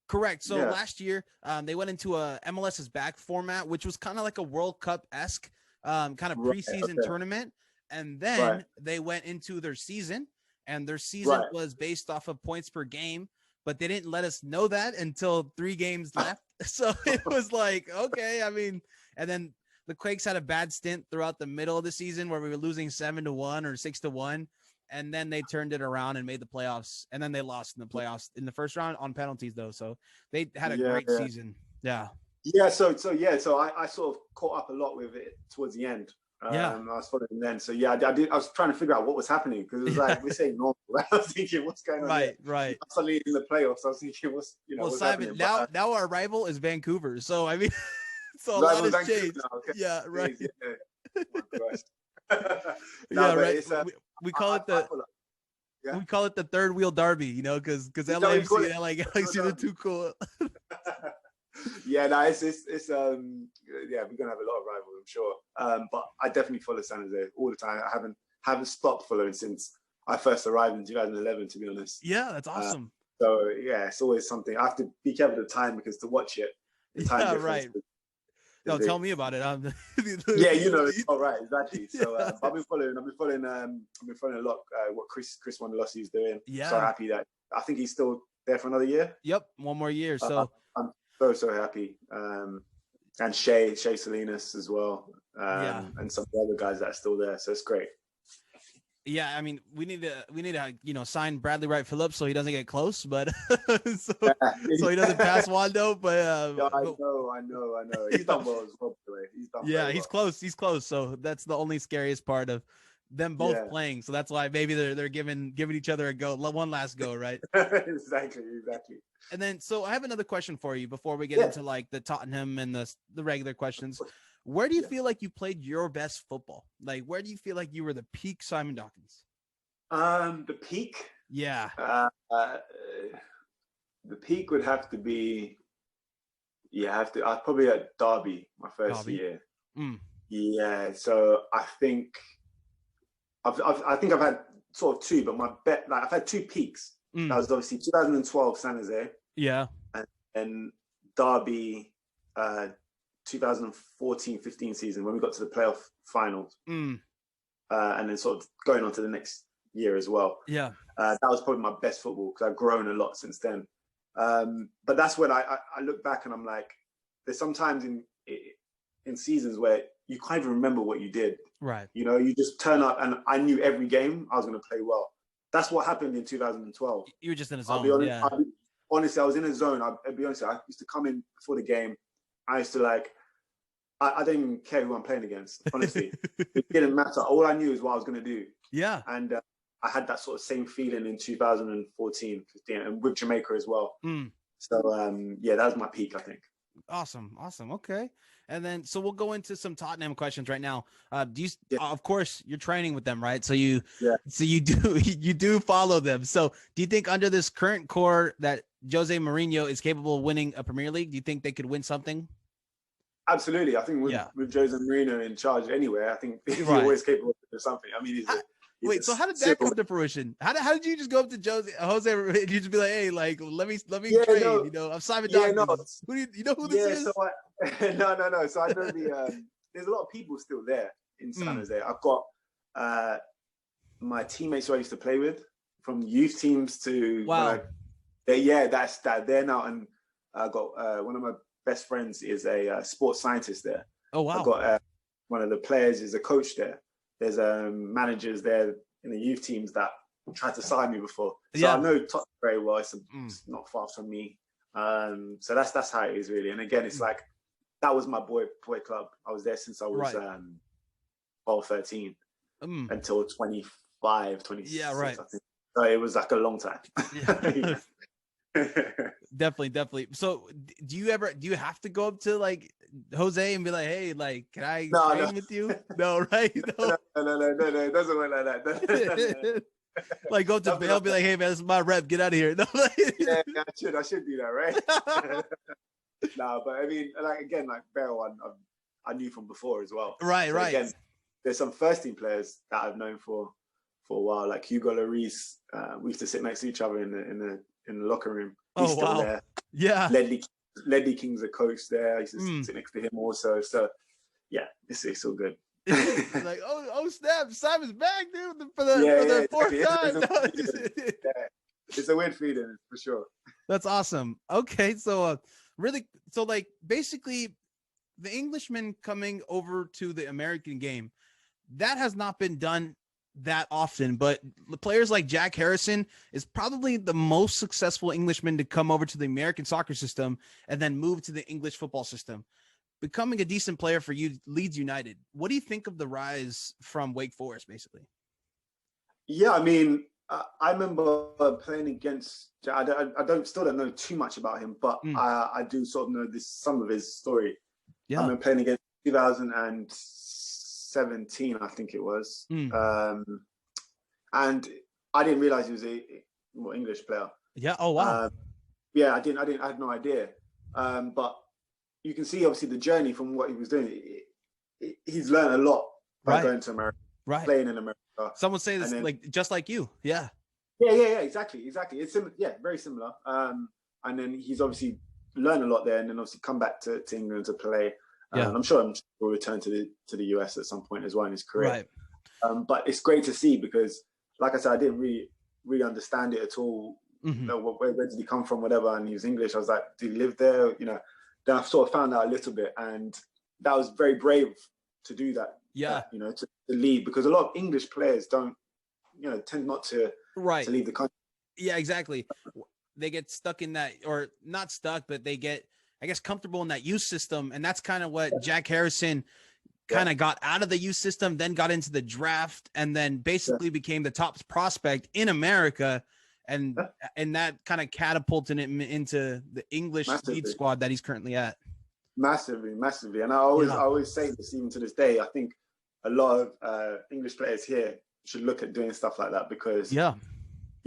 Correct. So last year, they went into a MLS is back format, which was kind of like a World Cup-esque kind of preseason tournament. And then they went into their season, and their season was based off of points per game, but they didn't let us know that until 3 games left. So it was like, okay, I mean, and then the Quakes had a bad stint throughout the middle of the season where we were losing 7-1 or 6-1. and then they turned it around and made the playoffs, and then they lost in the playoffs in the first round on penalties though. So they had a great season. Yeah. Yeah. So I sort of caught up a lot with it towards the end. I was following then. So yeah, I did. I was trying to figure out what was happening because it was like we're saying normal. I was thinking, what's going on? Right. Suddenly in the playoffs, I was thinking, what's what's Simon, happening? now our rival is Vancouver. So I mean, so a lot has changed. Okay. Yeah, right. Yeah. Oh my gosh. Right. We call it we call it the third wheel derby, because LAFC and LA Galaxy are too cool. Yeah, no, it's we're gonna have a lot of rivals, I'm sure. But I definitely follow San Jose all the time. I haven't stopped following since I first arrived in 2011, to be honest. Yeah, that's awesome. So yeah, it's always something. I have to be careful of the time because to watch it, the time difference. No, tell me about it. Yeah, it's all right, exactly. So I've been following a lot what Chris Ornelas is doing. Yeah, so happy that I think he's still there for another year. Yep, one more year. So I'm so happy. And Shea Salinas as well. And some of the other guys that are still there. So it's great. Yeah, I mean, we need to sign Bradley Wright Phillips so he doesn't get close, but so he doesn't pass Wando. But I know. He's done well as well. He's close. He's close. So that's the only scariest part of them both playing. So that's why maybe they're giving each other a go, one last go, right? Exactly. And then, so I have another question for you before we get into like the Tottenham and the regular questions. Where do you feel like you played your best football? Like, where do you feel like you were the peak Simon Dawkins? The peak? Yeah. The peak would have to be, I'd probably at Derby, my first year. Yeah, so I think I've had sort of two, but I've had two peaks. That was obviously 2012 San Jose. Yeah. And then Derby 2014-15 season when we got to the playoff finals. And then sort of going on to the next year as well. Yeah. That was probably my best football because I've grown a lot since then. But that's when I look back and I'm like, there's sometimes in seasons where you can't even remember what you did. Right. You just turn up and I knew every game I was going to play well. That's what happened in 2012. You were just in a zone. I'll be honest, honestly, I was in a zone. I'll be honest, I used to come in before the game. I used to I didn't even care who I'm playing against, honestly. It didn't matter. All I knew is what I was going to do. Yeah. And I had that sort of same feeling in 2014, 15, and with Jamaica as well. So, that was my peak, I think. Awesome. Okay. And then, so we'll go into some Tottenham questions right now. Of course, you're training with them, right? So you do follow them. So do you think under this current core that Jose Mourinho is capable of winning a Premier League? Do you think they could win something? Absolutely. I think with Jose Mourinho in charge anywhere, I think he's always capable of something. I mean, wait, so how did that come to fruition? How did you just go up to Jose and you just be like, hey, like, let me train, I'm Simon Dawkins. Who do you know who this is? So no. So I know there's a lot of people still there in San Jose. I've got my teammates who I used to play with from youth teams to that's they're now, and I got one of my best friends is a sports scientist there. Oh wow! I've got one of the players is a coach there. There's managers there in the youth teams that tried to sign me before. So I know Tottenham very well. It's not far from me. So that's how it is really. And again, it's like that was my boy club. I was there since I was 12, 13 until 25, 26. Yeah, right. I think. So it was like a long time. Yeah. Definitely. So do you have to go up to like Jose and be like, hey, like, can I train with you? No, right? No. It doesn't work like that. Like go to Bale, be like, hey man, this is my rep, get out of here. No, I should do that, right? No, but I mean, like Bale, I knew from before as well. Right. Again, there's some first team players that I've known for a while, like Hugo Lloris. We used to sit next to each other in the locker room. He's still there. Yeah. Ledley King's a coach there. I used to sit next to him also. So yeah, it's all good. Like, oh snap, Simon's back, dude, for the fourth time. It's a weird feeling for sure. That's awesome. Okay, so like basically the Englishmen coming over to the American game, that has not been done that often, but the players like Jack Harrison is probably the most successful Englishman to come over to the American soccer system and then move to the English football system, becoming a decent player for you, Leeds United. What do you think of the rise from Wake Forest, basically? Yeah, I mean, I remember playing against. I still don't know too much about him, but I do sort of know some of his story. Yeah, I remember playing against 2017, I think it was, and I didn't realize he was a English player. Yeah. Oh wow. Yeah, I had no idea. But you can see obviously the journey from what he was doing. He's learned a lot by going to America, playing in America. Someone say this just like you. Yeah. Yeah, exactly. It's very similar. And then he's obviously learned a lot there, and then obviously come back to England to play. I'm sure he'll return to the US at some point as well in his career. Right. But it's great to see because, like I said, I didn't really understand it at all. Mm-hmm. You know, where did he come from, whatever, and he was English. I was like, did he live there? You know, then I sort of found out a little bit, and that was very brave to do that. Yeah. You know, to leave, because a lot of English players tend not to leave the country. Yeah, exactly. They get stuck in that, or not stuck, but they get, I guess, comfortable in that youth system. And that's kind of what Jack Harrison kind of got out of the youth system, then got into the draft, and then basically became the top prospect in America. And that kind of catapulted him into the English lead squad that he's currently at. Massively. And I always say this, even to this day, I think a lot of English players here should look at doing stuff like that, because you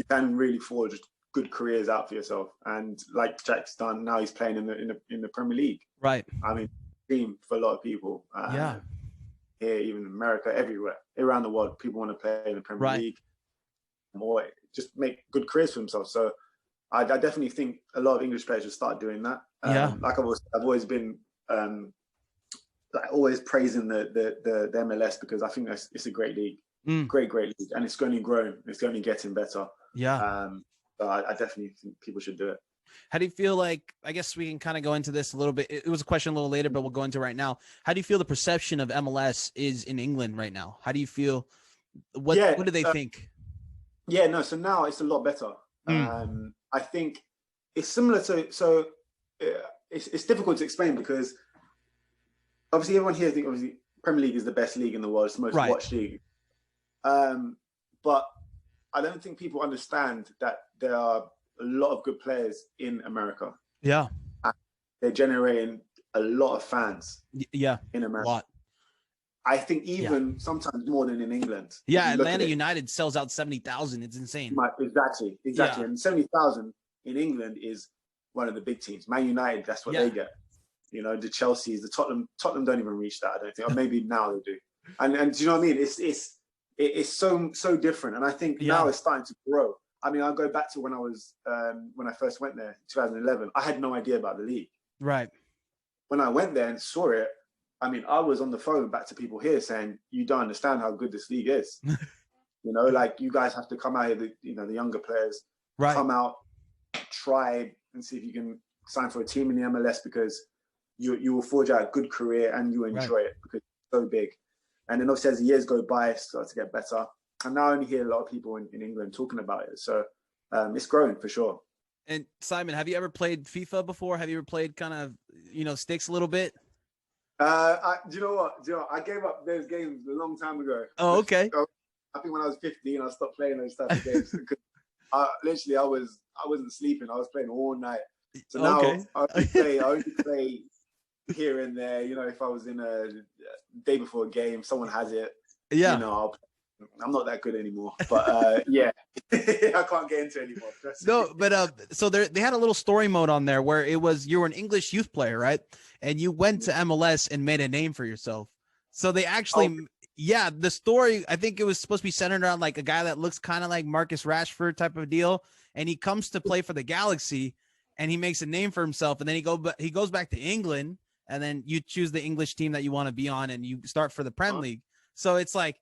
can really forge good careers out for yourself. And like Jack's done, now he's playing in the Premier League. Right. I mean, dream for a lot of people. Here, even in America, everywhere, around the world, people want to play in the Premier League, or just make good careers for themselves. So I definitely think a lot of English players should start doing that. Like I've always been always praising the MLS, because I think it's a great league, great league, and it's going to grow. It's going to getting better. So I definitely think people should do it. How do you feel like, I guess we can kind of go into this a little bit. It was a question a little later, but we'll go into it right now. How do you feel the perception of MLS is in England right now? How do you feel? What do they think? Yeah, no. So now it's a lot better. I think it's similar to. It's difficult to explain, because obviously everyone here thinks obviously Premier League is the best league in the world. It's the most watched league. But I don't think people understand that there are a lot of good players in America. Yeah. And they're generating a lot of fans. Yeah. In America. A lot. I think even sometimes more than in England. Yeah, Atlanta United sells out 70,000. It's insane. Exactly. Yeah. And 70,000 in England is one of the big teams. Man United, that's what they get. You know, the Chelseas, the Tottenham don't even reach that, I don't think. Or maybe now they do. And do you know what I mean? It's so different. And I think now it's starting to grow. I mean, I'll go back to when I first went there, 2011. I had no idea about the league. Right. When I went there and saw it, I mean, I was on the phone back to people here saying, you don't understand how good this league is. You know, like, you guys have to come out here, the younger players, come out, try and see if you can sign for a team in the MLS, because you will forge out a good career and you enjoy it, because it's so big. And then obviously as the years go by, it starts to get better. And now I only hear a lot of people in England talking about it. So it's growing for sure. And Simon, have you ever played FIFA before? Have you ever played kind of, sticks a little bit? Do you know what? I gave up those games a long time ago. Oh, okay. I think when I was 15, I stopped playing those type of games. Literally, I wasn't sleeping. I was playing all night. So now I only play here and there. You know, if I was in a day before a game, someone has it. Yeah. You know, I'm not that good anymore. But I can't get into it anymore. No, but so they had a little story mode on there where it was, you were an English youth player, right? And you went to MLS and made a name for yourself. So they actually, the story, I think it was supposed to be centered around like a guy that looks kind of like Marcus Rashford type of deal. And he comes to play for the Galaxy and he makes a name for himself. And then he goes back to England, and then you choose the English team that you want to be on, and you start for the Prem League. So it's like,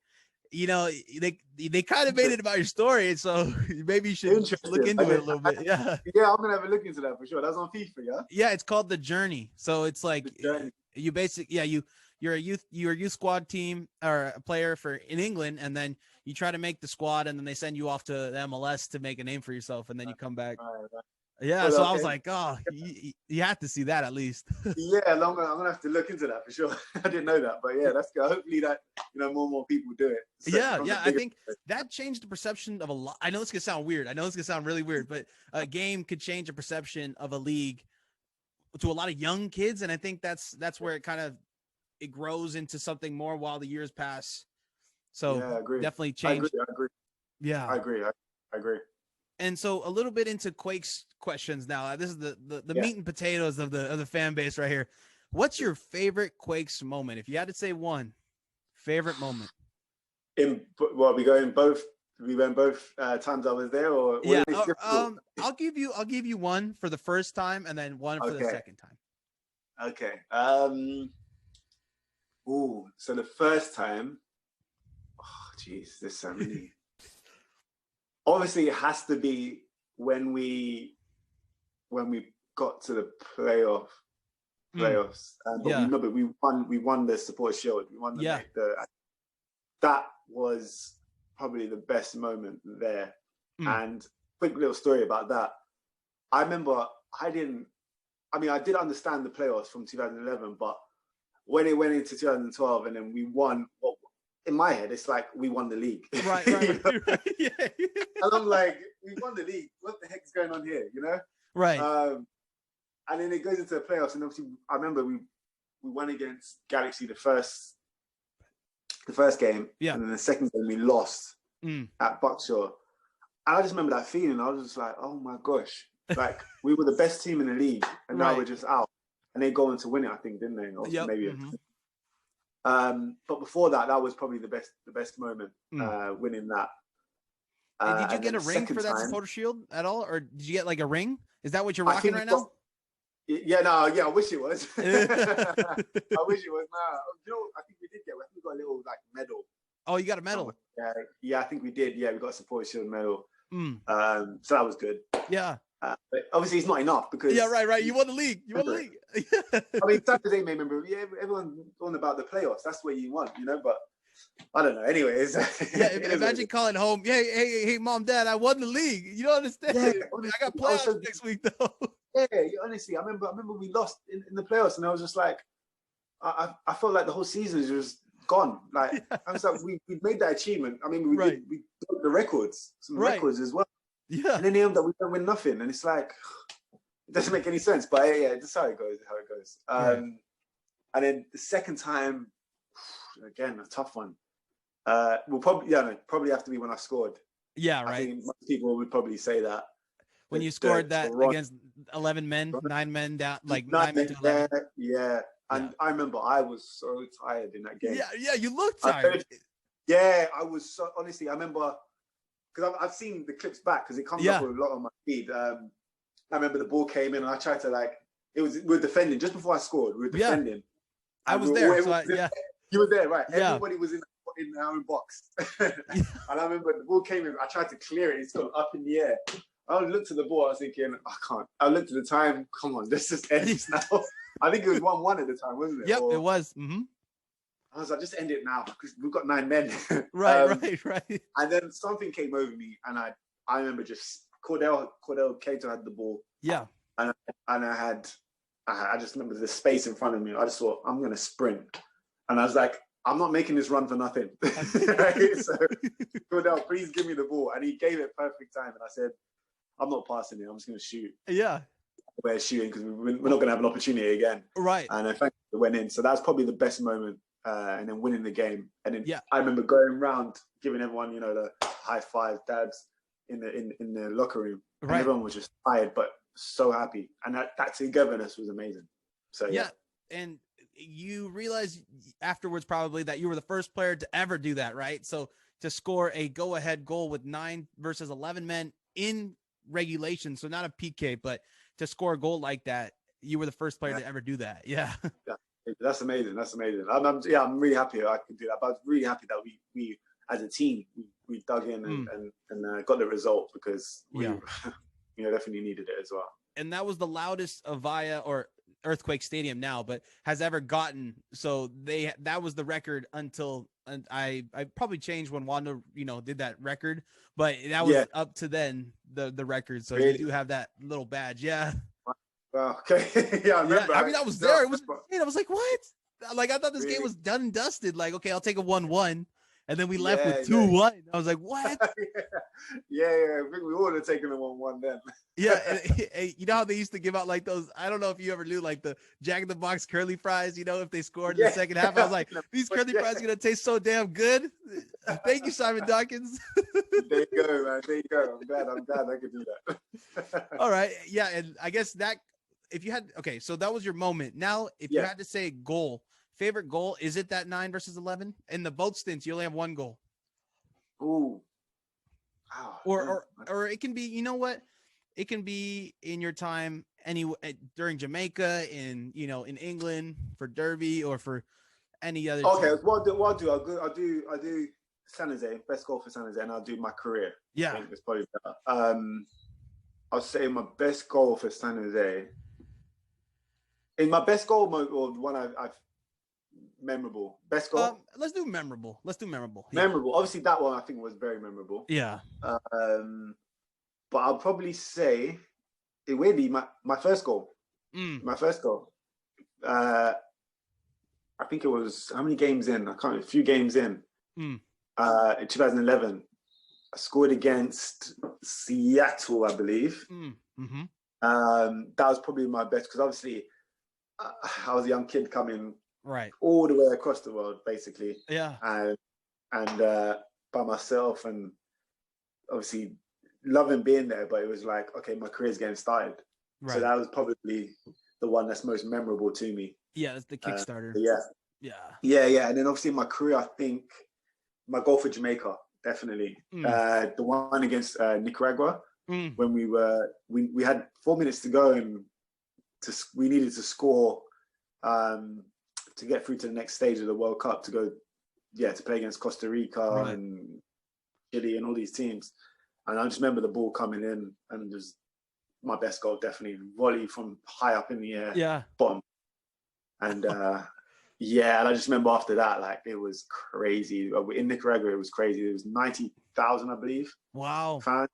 they kind of made it about your story. So maybe you should look into it a little bit. Yeah. Yeah, I'm going to have a look into that for sure. That's on FIFA, yeah? Yeah, it's called The Journey. So it's like you basically, you're a youth squad team or a player in England, and then you try to make the squad, and then they send you off to the MLS to make a name for yourself, and then you come back. Yeah, well, so I was like, oh, you have to see that at least. Yeah, I'm gonna have to look into that for sure. I didn't know that, but yeah, that's good. Hopefully that more and more people do it. So yeah, I think that changed the perception of a lot. I know it's gonna sound weird. I know it's gonna sound really weird, but a game could change a perception of a league to a lot of young kids, and I think that's where it grows into something more while the years pass. So yeah, I agree. Definitely changed. I agree. Yeah, I agree. I agree. And so a little bit into Quakes questions now. This is the meat and potatoes of the fan base right here. What's your favorite Quakes moment? If you had to say one favorite moment. We went both times I was there, or yeah. I'll give you one for the first time and then one for the second time. Okay. So the first time. Oh, geez, there's so many. Obviously, it has to be when we got to the playoffs. But we won the Support Shield. We won that was probably the best moment there. And quick little story about that. I remember I did understand the playoffs from 2011, but when it went into 2012 and then we won, in my head, it's like we won the league. Right. Yeah. And I'm like, we won the league. What the heck is going on here? Right. And then it goes into the playoffs, and obviously, I remember we won against Galaxy the first game, and then the second game we lost at Buckshaw. And I just remember that feeling. I was just like, oh my gosh, like we were the best team in the league, and now we're just out. And they go on to win it, I think, didn't they? Or maybe. But before that was probably the best moment, winning that. Did you get a ring for that Supporter Shield at all, or did you get like a ring? Is that what you're rocking right now? I wish it was. I wish it was. I think we did get. I think we got a little like medal. Oh, you got a medal? Yeah, I think we did. Yeah, we got a Supporter Shield medal. So that was good. Yeah. But obviously, it's not enough because. Yeah, right. You won the league. I mean, Saturday may remember. Yeah, everyone's on about the playoffs. That's where you want, But I don't know. Anyways. Imagine calling home. Hey, mom, dad, I won the league. You don't understand. Yeah, I got playoffs next week though. Yeah, honestly, I remember we lost in the playoffs, and I was just like, I felt like the whole season was just gone. Like I was like, we made that achievement. I mean, we broke the records, records as well. Yeah. And then they end up we don't win nothing, and it's like it doesn't make any sense. But yeah, that's how it goes. And then the second time, again, a tough one. We'll probably have to be when I scored. Yeah, right. I think most people would probably say that. When you scored that against 11 men, 9 men down, like 9 men to 11. Yeah. And I remember I was so tired in that game. Yeah, you looked tired. I was so, honestly, I remember, because I've seen the clips back, because it comes up a lot on my feed. I remember the ball came in and I tried to we were defending, just before I scored, we were defending. I was there, You were there, right? Everybody was in our own box. And I remember the ball came in, I tried to clear it, it's gone up in the air. I looked at the ball, I was thinking, I can't. I looked at the time, come on, let's just end this now. I think it was 1-1 at the time, wasn't it? Yep, it was. I was like, just end it now, because we've got 9 men. Right. And then something came over me, and I remember just, Cordell Cato had the ball. Yeah. And I just remember the space in front of me. I just thought, I'm going to sprint. And I was like, I'm not making this run for nothing. So, Cordell, please give me the ball. And he gave it perfect time. And I said, I'm not passing it. I'm just going to shoot. Yeah. We're shooting because we're not going to have an opportunity again. Right. And I thankfully went in. So that's probably the best moment. And then winning the game. And then I remember going around giving everyone, the high five, dads in the locker room. Right. And everyone was just tired, but so happy. And that togetherness was amazing. So yeah. And you realize afterwards probably that you were the first player to ever do that, right? So to score a go-ahead goal with 9 versus 11 men in regulation, so not a PK, but to score a goal like that, you were the first player to ever do that. Yeah. That's amazing. I'm really happy I could do that. But I was really happy that we as a team we dug in and got the result, because we definitely needed it as well. And that was the loudest Avaya or Earthquake Stadium now, but has ever gotten. So that was the record until, and I probably changed when Wanda, did that record, but that was up to then the record. So you do have that little badge. Yeah. Wow. Okay. Yeah, I remember. I mean, I was there. It was insane. I was like, what? Like, I thought this game was done and dusted. Like, okay, I'll take a 1-1. And then we left with 2-1. I was like, what? yeah. I think we would have taken a 1-1 then. Yeah. And, you know how they used to give out like those, I don't know if you ever knew, like the Jack in the Box curly fries, if they scored in the second half. I was like, these curly fries are going to taste so damn good. Thank you, Simon Dawkins. There you go, man. There you go. I'm glad I could do that. All right. Yeah. And I guess that, if you had, okay, so that was your moment. Now, if you had to say goal, favorite goal, is it that 9 versus 11? In the both stints, you only have 1 goal. Ooh. Wow. Or it can be, you know what? It can be in your time during Jamaica, in England for Derby, or for any other. Okay, what I'll do San Jose, best goal for San Jose, and I'll do my career. Yeah. I think it's probably better. I'll say my best goal for San Jose. In my best goal, or the one I've memorable. Best goal? Let's do memorable. Yeah. Memorable. Obviously, that one I think was very memorable. Yeah. But I'll probably say, weirdly, my first goal. My first goal. I think it was, how many games in? I can't remember, a few games in. In 2011. I scored against Seattle, I believe. Mm-hmm. That was probably my best, because obviously I was a young kid coming all the way across the world, basically. Yeah. And by myself, and obviously loving being there, but it was like, okay, my career's getting started. Right. So that was probably the one that's most memorable to me. Yeah, that's the Kickstarter. Yeah. And then obviously in my career, I think my goal for Jamaica, definitely. The one against Nicaragua, when we had 4 minutes to go, and we needed to score to get through to the next stage of the World Cup, to go to play against Costa Rica and Chile and all these teams. And I just remember the ball coming in, and just my best goal, definitely volley from high up in the air, bottom. And and I just remember after that, like, it was crazy. In Nicaragua, it was crazy. It was 90,000, I believe. Wow. Fans.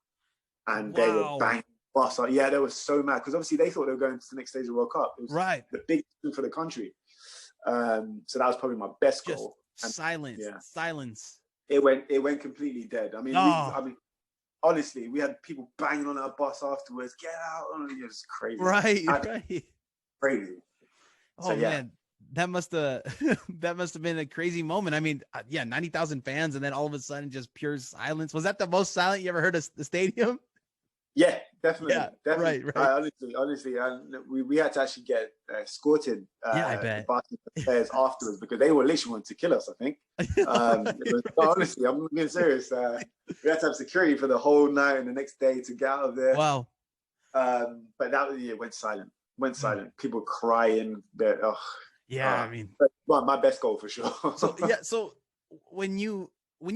And they were banging bus. Yeah, they were so mad, because obviously they thought they were going to the next stage of the World Cup. It was the big thing for the country. So that was probably my best goal. Silence. It went completely dead. I mean, honestly, we had people banging on our bus afterwards. Get out! It was crazy. Right. Crazy. Oh, so, man, that must have been a crazy moment. I mean, 90,000 fans, and then all of a sudden, just pure silence. Was that the most silent you ever heard of the stadium? Yeah, definitely. Yeah, definitely. Right. Honestly, we had to actually get escorted. I bet. The basketball players afterwards, because they were literally wanting to kill us, I think. Honestly, I'm being serious. We had to have security for the whole night and the next day to get out of there. Wow. But that went silent. People crying. I mean, my best goal for sure. So when you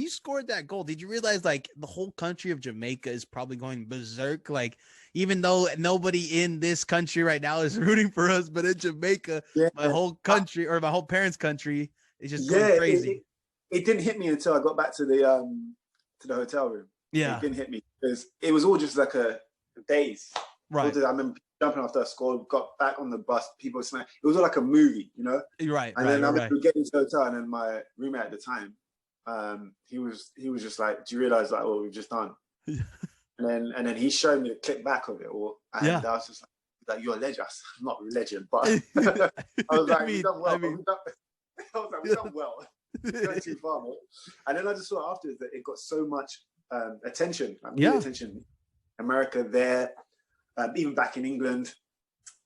scored that goal, did you realize, like, the whole country of Jamaica is probably going berserk? Like, even though nobody in this country right now is rooting for us, but in Jamaica, my whole country, or my whole parents' country, is just going crazy. It didn't hit me until I got back to the hotel room. Yeah, it didn't hit me, because it was all just like a daze. Right. I remember jumping after I scored, got back on the bus, people smack. It was all like a movie, Right. And then I remember getting to the hotel, and then my roommate at the time, he was just like, "Do you realize, like, what we've just done?" and then he showed me the clip back of it all, and I was just like, "You're a legend." I'm not a legend, but I was like, "We've done well." We've done well. We're going too far, man. And then I just saw afterwards that it got so much attention, attention. America there, even back in England,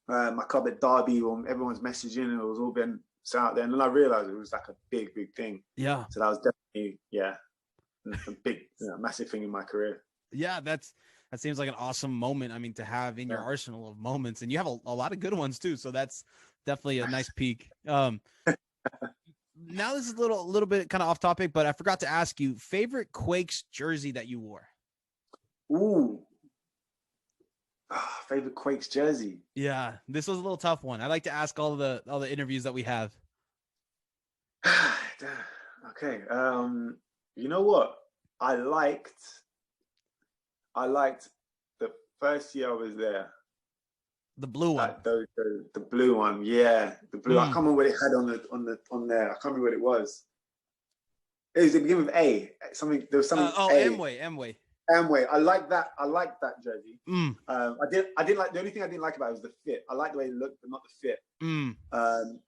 my club at Derby, everyone's messaging, and it was all been out there. And then I realized it was like a big thing. Yeah. So that was definitely a big, massive thing in my career. Yeah, that seems like an awesome moment. I mean, to have in your arsenal of moments, and you have a lot of good ones too. So that's definitely a nice peak. Now this is a little bit kind of off topic, but I forgot to ask you, favorite Quakes jersey that you wore. Ooh. Favorite Quakes jersey. Yeah, this was a little tough one. I like to ask all the interviews that we have. Okay. You know what? I liked the first year I was there. The blue one. The blue one. Yeah, the blue. I can't remember what it had on there. I can't remember what it was. It was the beginning with A. Something. There was something. Amway. Amway. I like that. I like that jersey. I didn't like, the only thing I didn't like about it was the fit. I like the way it looked, but not the fit.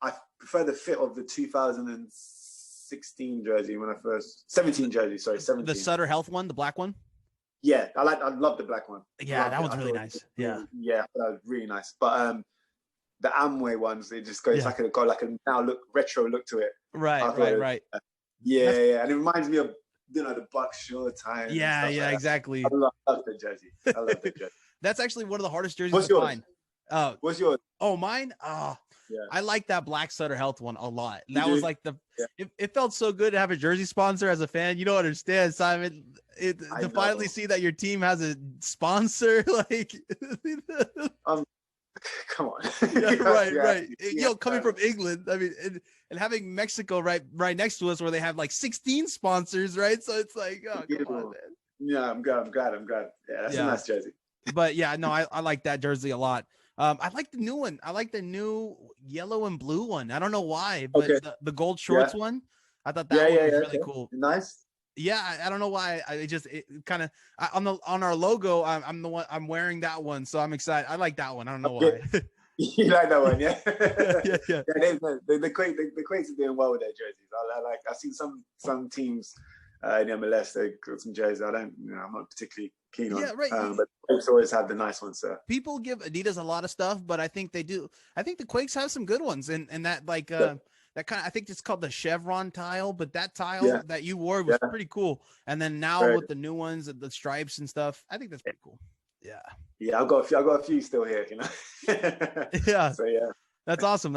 I prefer the fit of the 2016 jersey 17 jersey. Sorry, 17. The Sutter Health one, the black one. Yeah, I love the black one. Yeah, that one's really nice. Yeah, that was really nice. But the Amway ones, it just goes like a now retro look to it. Right. Yeah, and it reminds me of the Buck Shaw time. Yeah, exactly. I love the jersey. That's actually one of the hardest jerseys to find. What's yours? Oh, mine. I like that black Sutter Health one a lot. That was like it felt so good to have a jersey sponsor as a fan. You don't understand, Simon. To finally see that your team has a sponsor, like, come on. right. Coming from England, I mean, and having Mexico right next to us, where they have like 16 sponsors, right? So it's like, oh, come on, man. Yeah, I'm glad. Yeah, that's a nice jersey. But yeah, no, I like that jersey a lot. I like the new one. I like the new yellow and blue one. I don't know why, but the gold shorts one, I thought that one was really cool. Nice. Yeah, I don't know why. It kind of on our logo. I'm wearing that one, so I'm excited. I like that one. I don't know why. You like that one, yeah. yeah. The Quakes are doing well with their jerseys. I've seen some teams in MLS, they got some jerseys I'm not particularly keen on. Yeah, right. But Quakes always have the nice ones. So people give Adidas a lot of stuff, but I think they do. I think the Quakes have some good ones, and that like that kind of, I think it's called the chevron tile, but that tile that you wore was pretty cool. And then now with the new ones, the stripes and stuff, I think that's pretty cool. Yeah, I've got a few still here, Yeah. So yeah. That's awesome.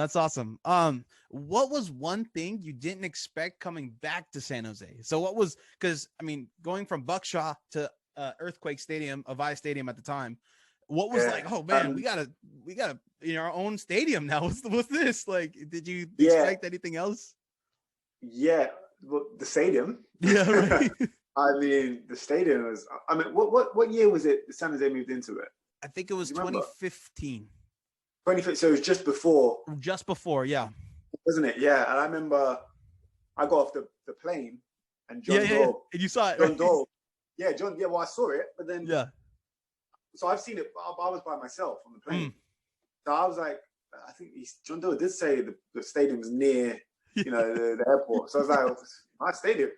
What was one thing you didn't expect coming back to San Jose? So what was, because I mean, going from Buckshaw to Earthquake Stadium, Avaya Stadium at the time, what was like, oh man, we gotta our own stadium now. What's this? Like, did you expect anything else? Yeah, well, the stadium. Yeah, right. I mean, the stadium was. I mean, what year was it? San Jose moved into it. I think it was 2015. 2015. So it was just before. Just before, yeah. Wasn't it? Yeah, and I remember I got off the plane and John Dole. And you saw it. John Dole. Yeah, John. Yeah, well, I saw it, but then So I've seen it. I was by myself on the plane. So I was like, I think John Dole did say the stadium's near, the airport. So I was like, my stadium.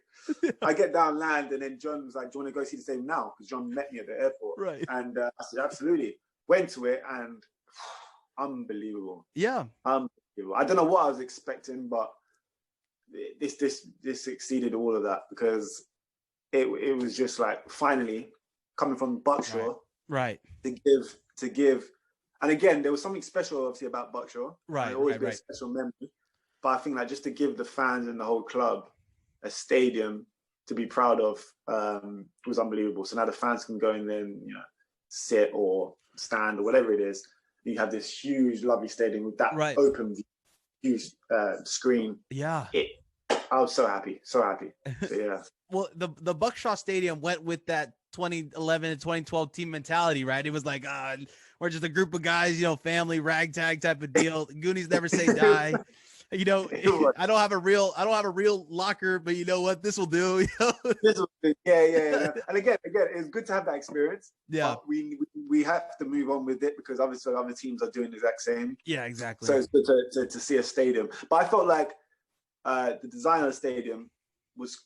I get down, land, and then John was like, do you want to go see the stadium now? Because John met me at the airport. Right. And I said, absolutely. Went to it, and unbelievable. Yeah. Unbelievable. I don't know what I was expecting, but this exceeded all of that, because it was just like, finally, coming from Buckshaw. Right. To give. And again, there was something special, obviously, about Buckshaw. Right. It always been a special memory. But I think just to give the fans and the whole club a stadium to be proud of was unbelievable. So now the fans can go in there and sit or stand or whatever it is. You have this huge, lovely stadium with that open view, huge screen. Yeah. I was so happy. So yeah. Well, the Buckshaw Stadium went with that 2011 and 2012 team mentality, right? It was like, we're just a group of guys, family, ragtag type of deal. Goonies never say die. I don't have a real locker, but you know what? This will do. This will do. Yeah. And again, it's good to have that experience. Yeah. But we have to move on with it, because obviously other teams are doing the exact same. Yeah, exactly. So it's good to see a stadium. But I felt like the design of the stadium was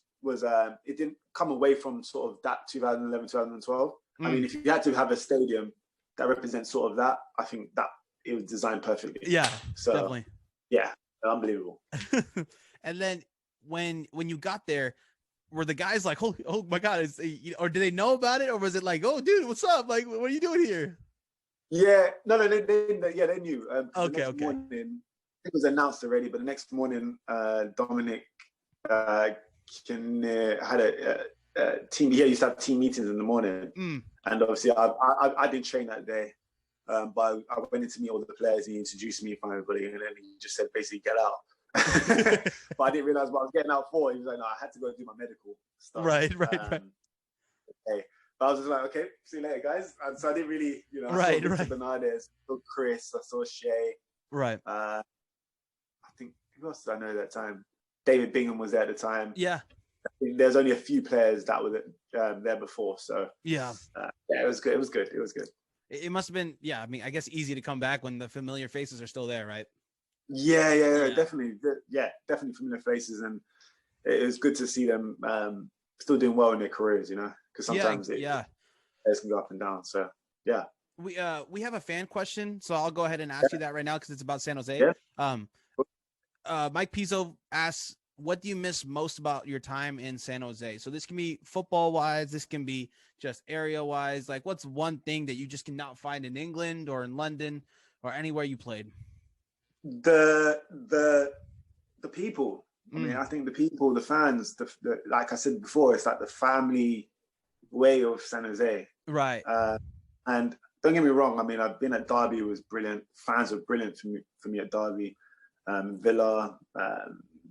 it didn't come away from sort of that 2011, 2012. I mean, if you had to have a stadium that represents sort of that, I think that it was designed perfectly. Yeah, so definitely. Yeah, unbelievable. And then when you got there, were the guys like, oh my God, or did they know about it, or was it like, oh dude, what's up? Like, what are you doing here? Yeah, no, they knew. Okay. Morning, it was announced already, but the next morning, Dominic had a team. He used to have team meetings in the morning, and obviously I didn't train that day. But I went in to meet all the players. He introduced me from everybody, and then he just said basically get out. But I didn't realize what I was getting out for. He was like, no, I had to go do my medical stuff. Right. Okay. But I was just like, okay, see you later, guys. And so I didn't really, I saw Bernardes, I saw Chris, I saw Shay. Right. I think, who else did I know at that time? David Bingham was there at the time. Yeah. I think there's only a few players that were there before. So yeah, it was good. It was good. It must have been, I mean, I guess easy to come back when the familiar faces are still there, right? Yeah, definitely. Yeah, definitely familiar faces. And it was good to see them still doing well in their careers, because sometimes it can go up and down. So, yeah. We have a fan question, so I'll go ahead and ask you that right now because it's about San Jose. Yeah. Mike Pizzo asks, what do you miss most about your time in San Jose? So this can be football-wise, this can be just area-wise. Like, what's one thing that you just cannot find in England or in London or anywhere you played? The people. I mean, I think the people, the fans, the like I said before, it's like the family way of San Jose. Right. And don't get me wrong. I mean, I've been at Derby. It was brilliant. Fans were brilliant for me at Derby. Villa,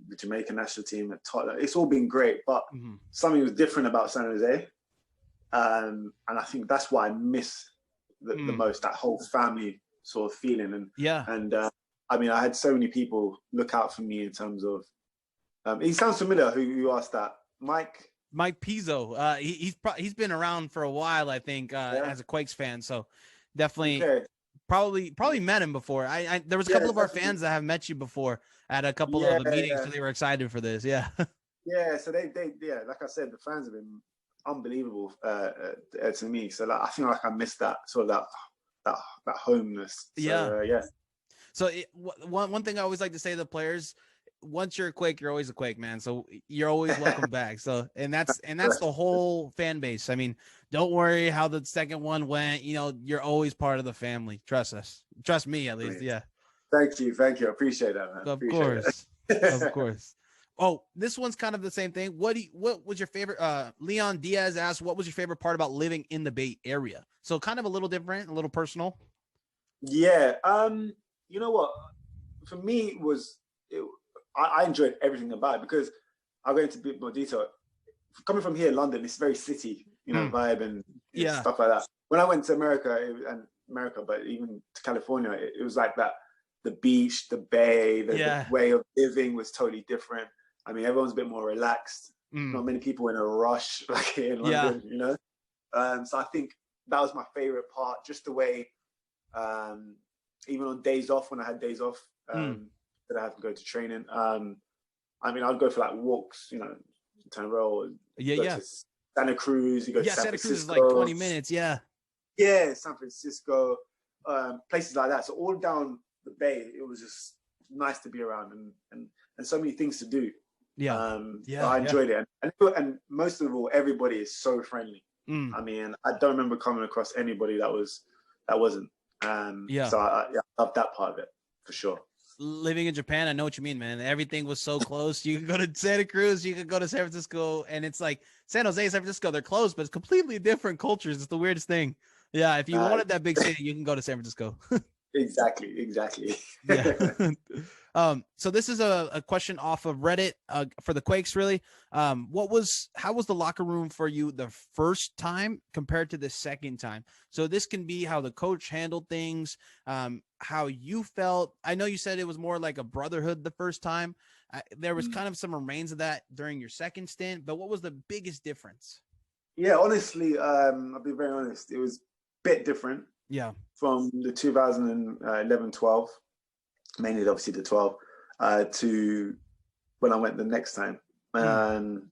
the Jamaican national team at Tottenham. It's all been great, but something was different about San Jose. And I think that's why I miss the most, that whole family sort of feeling. And I mean, I had so many people look out for me in terms of, he sounds familiar who asked that. Mike Pizzo. He's been around for a while, I think, as a Quakes fan. So definitely probably met him before. There was a couple of our fans that have met you before at a couple of the meetings, so they were excited for this. Yeah. Yeah. So they like I said, the fans have been unbelievable to me. So I feel like I missed that sort of that homeness. So, yeah. So one thing I always like to say to the players, once you're a Quake, you're always a Quake, man. So you're always welcome back. So, and that's the whole fan base. I mean, don't worry how the second one went. You're always part of the family. Trust us. Trust me, at least. Yeah. Thank you. I appreciate that, man. Of course. Oh, this one's kind of the same thing. What was your favorite? Leon Diaz asked, what was your favorite part about living in the Bay Area? So kind of a little different, a little personal. Yeah. You know what? For me, I enjoyed everything about it because I'll go into a bit more detail. Coming from here, London, it's very city, vibe and stuff like that. When I went to America, but even to California, it was like that. The beach, the bay, the way of living was totally different. I mean, everyone's a bit more relaxed. Not many people in a rush like here in London, So I think that was my favorite part, just the way, even on days off, when I had days off, that I have to go to training. I mean, I'd go for like walks, Tenero, to Santa Cruz. You go to San Santa Francisco. Cruz is like 20 minutes. Yeah, San Francisco, places like that. So all down the bay, it was just nice to be around and so many things to do. I enjoyed it, and most of all, everybody is so friendly. I mean, I don't remember coming across anybody that wasn't. So I love that part of it for sure. Living in Japan, I know what you mean, man. Everything was so close. You could go to Santa Cruz, you could go to San Francisco, and it's like San Jose, San Francisco, they're close, but it's completely different cultures. It's the weirdest thing. Yeah, if you wanted that big city, you can go to San Francisco. Exactly. Yeah. So this is a question off of Reddit for the Quakes, really. How was the locker room for you the first time compared to the second time? So this can be how the coach handled things, how you felt. I know you said it was more like a brotherhood the first time. There was kind of some remains of that during your second stint, but what was the biggest difference? Yeah, honestly, I'll be very honest. It was a bit different. Yeah. From the 2011-12, mainly obviously the 12, to when I went the next time. I'm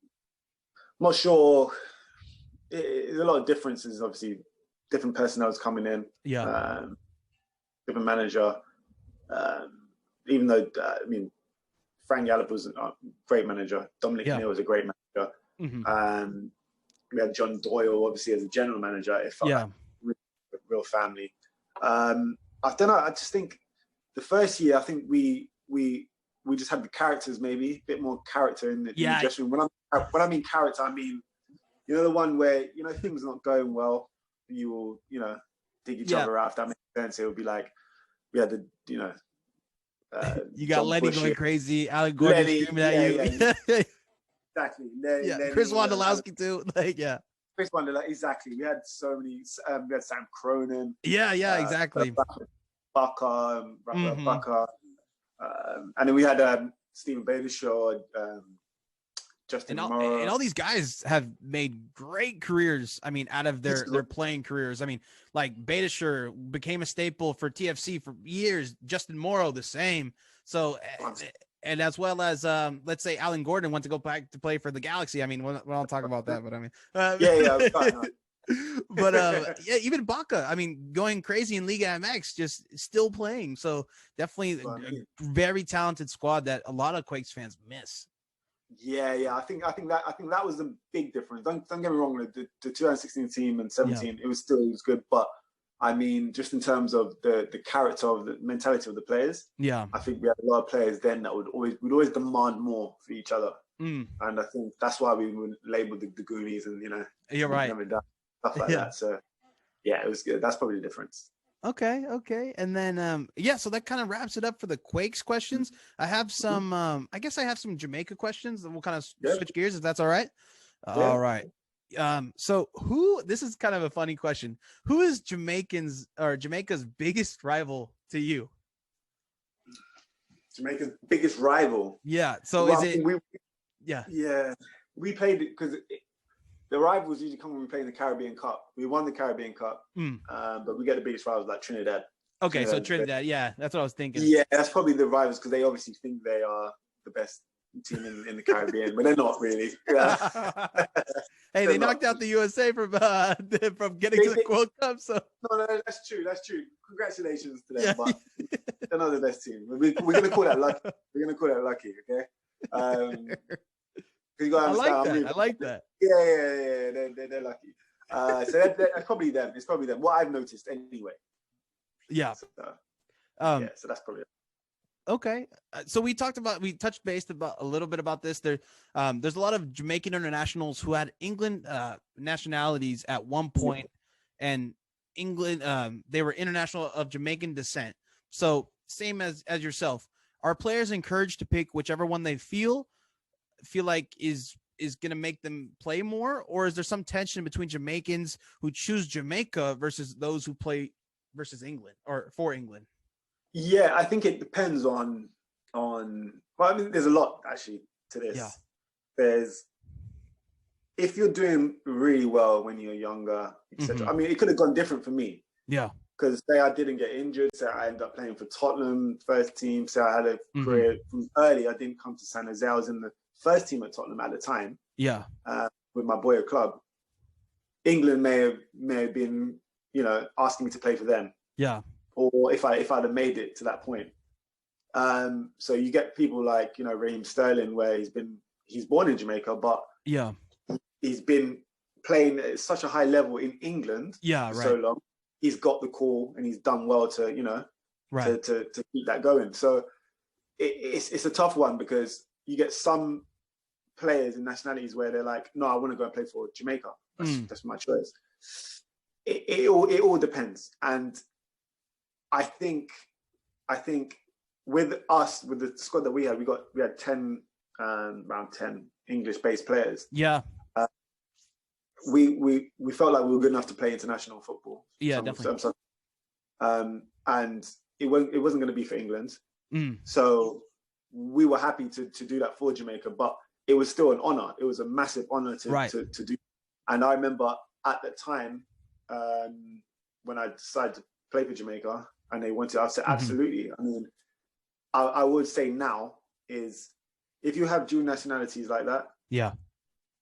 not sure. There's a lot of differences, obviously. Different personnel coming in. Yeah. Different manager. Even though, Frank Gallup was a great manager. Dominic Neal was a great manager. We had John Doyle, obviously, as a general manager. It felt like real family. I don't know. I just think the first year, I think we just had the characters, maybe a bit more character in the dressing room. When I mean character, I mean the one where things are not going well. You will dig each other out. If that makes sense, it would be like we had the, you know, you got Lenny going crazy, Alan Gordon screaming at you. Exactly. Lenny, Chris Wondolowski too. Like, Chris Wondolowski, exactly. We had so many. We had Sam Cronin. Yeah, exactly. Bucker, Bucker, and then we had Stephen Badeshaw, Justin Morrow. And all these guys have made great careers. I mean, out of their playing careers. I mean, like Badeshaw became a staple for TFC for years. Justin Morrow, the same. So, and as well as, let's say Alan Gordon went to go back to play for the Galaxy. I mean, we don't talk about that, but I mean, but even Baca, I mean, going crazy in Liga MX, just still playing. So definitely a very talented squad that a lot of Quakes fans miss. I think that was the big difference. Don't get me wrong, the 2016 team and 17, it was good, but I mean, just in terms of the character of the mentality of the players, I think we had a lot of players then that would always demand more for each other, and I think that's why we would label the Goonies and, you know, you're right, stuff like that. So it was good. That's probably the difference. Okay. And then, so that kind of wraps it up for the Quakes questions. I have some, I guess I have some Jamaica questions, and we'll kind of switch gears if that's all right. All right. So this is kind of a funny question. Who is Jamaica's biggest rival to you? Jamaica's biggest rival? Yeah. So we played it because the rivals usually come when we play in the Caribbean Cup. We won the Caribbean Cup, but we get the biggest rivals like Trinidad. Okay, so Trinidad, that's what I was thinking. Yeah, that's probably the rivals because they obviously think they are the best team in the Caribbean, but they're not really. Hey, they knocked out the USA from getting to the World Cup. So no, that's true. Congratulations to them, but they're not the best team. We're gonna call that lucky. Okay. I like that. Yeah, they're lucky. So that's probably them. It's probably them. What I've noticed anyway. Yeah. So that's probably it. Okay. So we touched base about a little bit about this. There's a lot of Jamaican internationals who had England nationalities at one point, and England, they were international of Jamaican descent. So same as yourself, are players encouraged to pick whichever one they feel like is going to make them play more, or is there some tension between Jamaicans who choose Jamaica versus those who play versus England or for England? Yeah, I think it depends on. Well, I mean, there's a lot actually to this. Yeah. There's, if you're doing really well when you're younger, etc. I mean, it could have gone different for me. Yeah. Because say I didn't get injured, say I ended up playing for Tottenham first team, say I had a career from early. I didn't come to San Jose. I was in the first team at Tottenham at the time. Yeah. With my boy club. England may have been, you know, asking me to play for them. Yeah. Or if I'd have made it to that point. So you get people like, you know, Raheem Sterling, where he's born in Jamaica, but he's been playing at such a high level in England for so long. He's got the call and he's done well to, you know, to keep that going. So it's a tough one because you get some players and nationalities where they're like, no, I want to go and play for Jamaica. That's my choice. It all depends. And I think with us, with the squad that we had 10 around 10 English-based players. Yeah. We felt like we were good enough to play international football. Yeah, definitely. And it wasn't going to be for England. So we were happy to do that for Jamaica, but it was still an honor. It was a massive honor to do. And I remember at the time when I decided to play for Jamaica and they wanted, I said, absolutely. I mean, I would say now is if you have dual nationalities like that,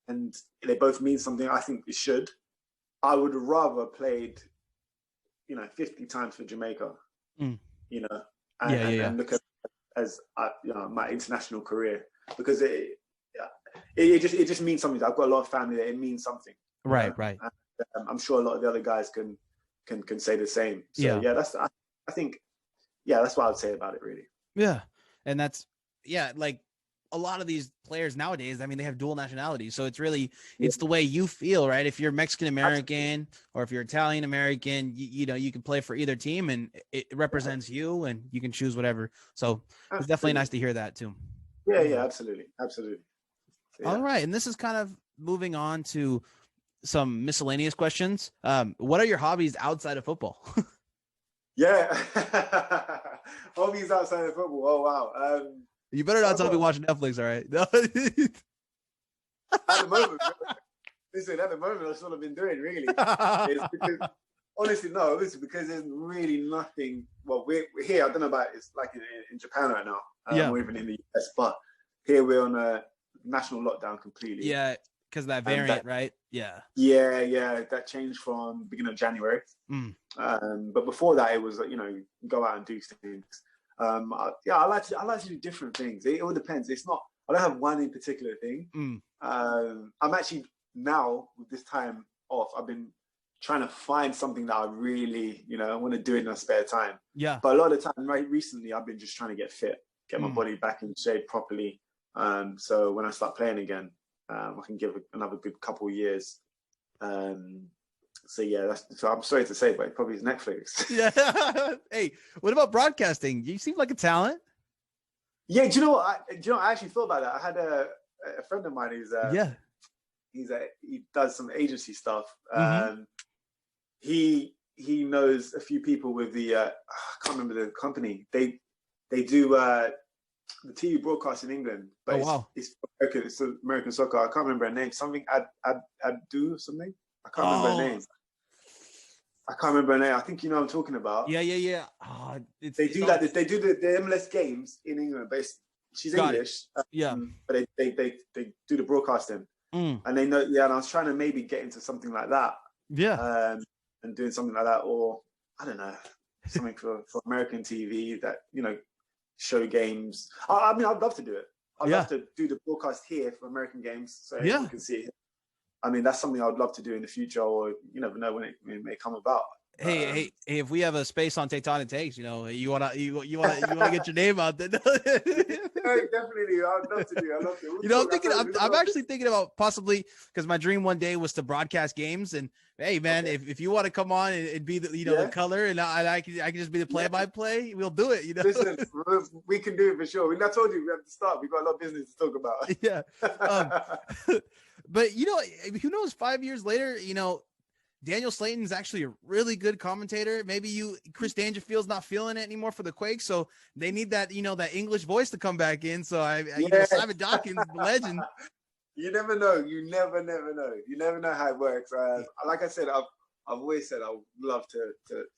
and they both mean something, I think it should. I would have rather played, 50 times for Jamaica, and look at it as my international career, because it just means something. I've got a lot of family there. It means something. Right. And, I'm sure a lot of the other guys can say the same. So I think that's what I would say about it, really. Yeah, and that's like a lot of these players nowadays, I mean, they have dual nationalities. So it's really, it's the way you feel, right? If you're Mexican American or if you're Italian American, you know, you can play for either team and it represents you and you can choose whatever. So it's definitely nice to hear that too. Yeah, absolutely. Yeah. All right. And this is kind of moving on to some miscellaneous questions. What are your hobbies outside of football? Yeah. Hobbies outside of football. Oh, wow. You better not tell me watching Netflix, all right? No. At the moment, that's what I've been doing, really. It's because, honestly, no, it's because there's really nothing. Well, we're here, I don't know about it's like in Japan right now, or even in the US, but here we're on a national lockdown completely. Yeah, because that variant, right? Yeah. Yeah, that changed from beginning of January. But before that, it was, you know, go out and do things. I like to do different things. It all depends. It's not, I don't have one in particular thing. I'm actually now with this time off, I've been trying to find something that I really, you know, I want to do it in my spare time. Yeah. But a lot of the time, right recently, I've been just trying to get fit, get my body back in shape properly. So when I start playing again, I can give another good couple of years. So yeah, so I'm sorry to say, but it probably is Netflix. Yeah. Hey, what about broadcasting? You seem like a talent. Yeah, do you know what? I actually thought about that. I had a friend of mine who's he does some agency stuff. He knows a few people with the I can't remember the company. They do the TV broadcast in England, but it's American soccer. I can't remember her name. Something Adu or something. I can't remember her name. I think you know what I'm talking about. Yeah. Oh, they do the MLS games in England. She's English. But they do the broadcasting. And they know. Yeah, and I was trying to maybe get into something like that. Yeah. And doing something like that, or I don't know, something for American TV that, you know, show games. I mean, I'd love to do it. I'd love to do the broadcast here for American games, so everyone can see it. I mean, that's something I would love to do in the future, or you never know when it may come about. Hey, if we have a space on TectonicTakes, you know, you wanna get your name out there. Yeah, definitely, I'd love to do. You know, I'm actually thinking about possibly, because my dream one day was to broadcast games. And hey, man, if you want to come on and be the the color, and I can just be the play-by-play, we'll do it. You know, listen, we can do it for sure. I told you we have to start. We got a lot of business to talk about. Yeah, but you know, who knows? 5 years later, you know, Daniel Slayton's actually a really good commentator. Maybe Chris Dangerfield's not feeling it anymore for the Quakes, so they need that, you know, that English voice to come back in. So you know, Simon Dawkins, the legend. You never know. You never know. You never know how it works. Like I said, I've always said I would love to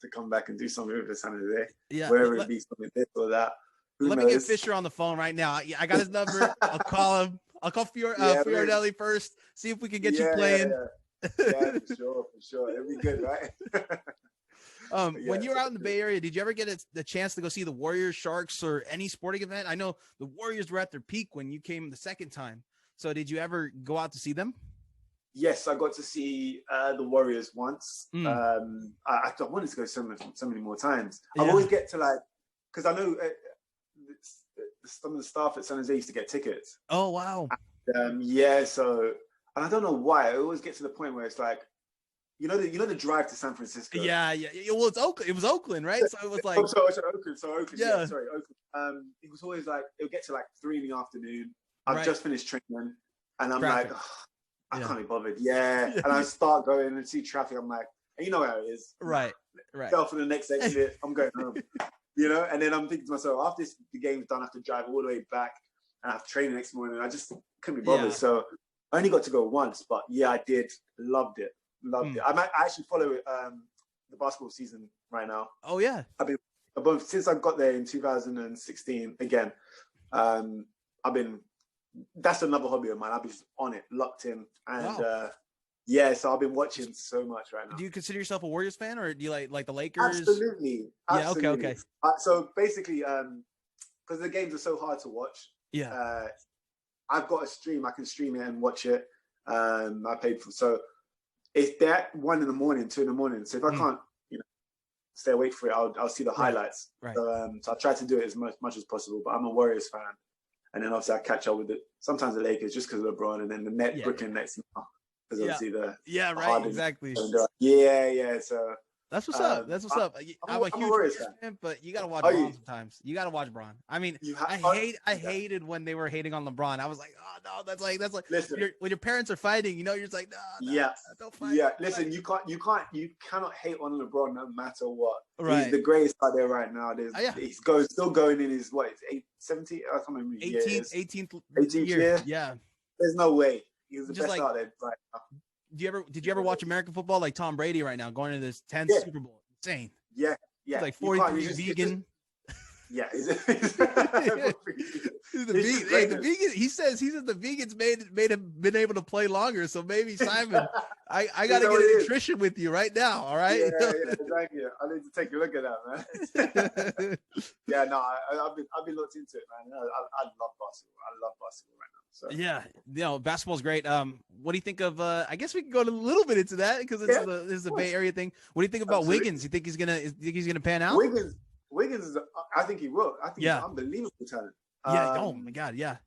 come back and do something with the San Jose. Yeah, wherever it be, something this or that. Let me get Fisher on the phone right now. I got his number. I'll call him. I'll call Fiordelli first. See if we can get you playing. Yeah, for sure. It'd be good, right? When you were out in the Bay Area, did you ever get the chance to go see the Warriors, Sharks, or any sporting event? I know the Warriors were at their peak when you came the second time. So did you ever go out to see them? Yes, I got to see the Warriors once. I wanted to go so many more times. I always get to because I know some of the staff at San Jose used to get tickets. Oh, wow. So... And I don't know why. I always get to the point where it's like, you know the drive to San Francisco. Yeah. Well, it was Oakland, right? So it was like, Oakland. Yeah, sorry, Oakland. It was always like it would get to like 3 PM. I've just finished training, and I'm like, I can't be bothered. Yeah, and I start going and see traffic. I'm like, and you know how it is. Right. Fell for the next exit. I'm going home. You know, and then I'm thinking to myself, after the game's done, I have to drive all the way back, and I have to train the next morning. I just couldn't be bothered. So I only got to go once, but yeah, I did. Loved it. I actually follow the basketball season right now. Oh yeah. Since I got there in 2016 again. That's another hobby of mine. I've been on it, locked in, and so I've been watching so much right now. Do you consider yourself a Warriors fan, or do you like the Lakers? Absolutely. Yeah. Okay. So basically, because the games are so hard to watch. Yeah. I've got a stream. I can stream it and watch it. I paid for so it's that 1 in the morning, 2 in the morning. So if I can't, stay awake for it, I'll see the highlights. Right. So I try to do it as much as possible. But I'm a Warriors fan, And then obviously I catch up with sometimes the Lakers just because of LeBron, and then the Brooklyn Nets because obviously the right, exactly. Yeah. So that's what's up. That's what's up. I'm a huge Warriors fan, but you gotta watch Bron sometimes. You gotta watch Bron. I mean, I hated when they were hating on LeBron. I was like, oh no, that's like listen, when your parents are fighting, you're just like, no, don't fight. Yeah, listen, you cannot hate on LeBron no matter what. Right. He's the greatest out there right now. He's still going in his 70? I can't remember. 18th year. Yeah. There's no way. He's the best out there right now. Did you ever watch American football? Like Tom Brady right now going to this 10th Super Bowl. Insane. Yeah. He's like 43 vegan. Yeah. He's the vegan. Hey, the vegan. He says the vegans made him been able to play longer. So maybe Simon, I gotta get a nutrition with you right now. All right. Yeah, exactly. I need to take a look at that, man. Yeah, no, I've been looked into it, man. I love basketball. I love basketball right now. So. Yeah, basketball's great. What do you think of? I guess we can go a little bit into that because this is the Bay Area thing. What do you think about Wiggins? You think he's gonna pan out? Wiggins is. I think he will. I think he's an unbelievable talent. Oh my God. Yeah.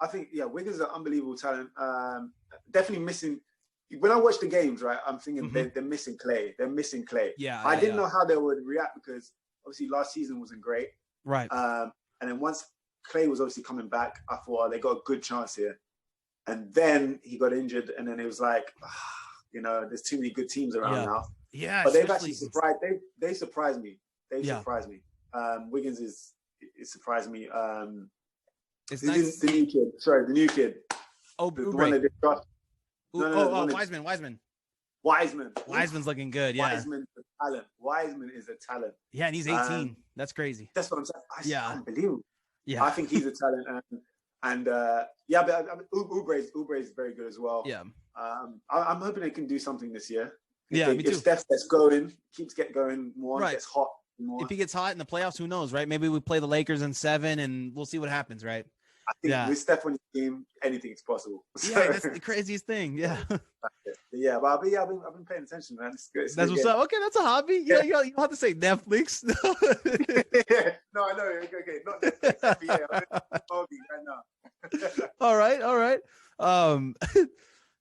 I think Wiggins is an unbelievable talent. Definitely missing. When I watch the games, right, I'm thinking they're missing Clay. They're missing Clay. Yeah. I didn't know how they would react because obviously last season wasn't great. Right. And then once Clay was obviously coming back, I thought they got a good chance here. And then he got injured, and then it was like, there's too many good teams around now. Yeah. But they've actually surprised. They surprised me. They surprised me. Wiggins is surprised me. It's nice. The new kid. Sorry, the new kid. Oh, the one that they got. Wiseman. Wiseman's looking good. Yeah. Wiseman's a talent. Wiseman is a talent. Yeah, and he's 18. That's crazy. That's what I'm saying. Unbelievable. Yeah. I think he's a talent. But Oubre is very good as well. Yeah. I'm hoping they can do something this year. Me too. If Steph gets going, going more, gets hot more. If he gets hot in the playoffs, who knows, right? Maybe we play the Lakers in 7 and we'll see what happens, right? I think with Steph on your team, anything's possible. Yeah, that's the craziest thing. Yeah. Yeah, but I've been paying attention, man. It's good. That's what's up. Okay, that's a hobby. Yeah, you don't have to say Netflix. No, I know. Okay, not Netflix. Yeah, I'm hobby right now. All right.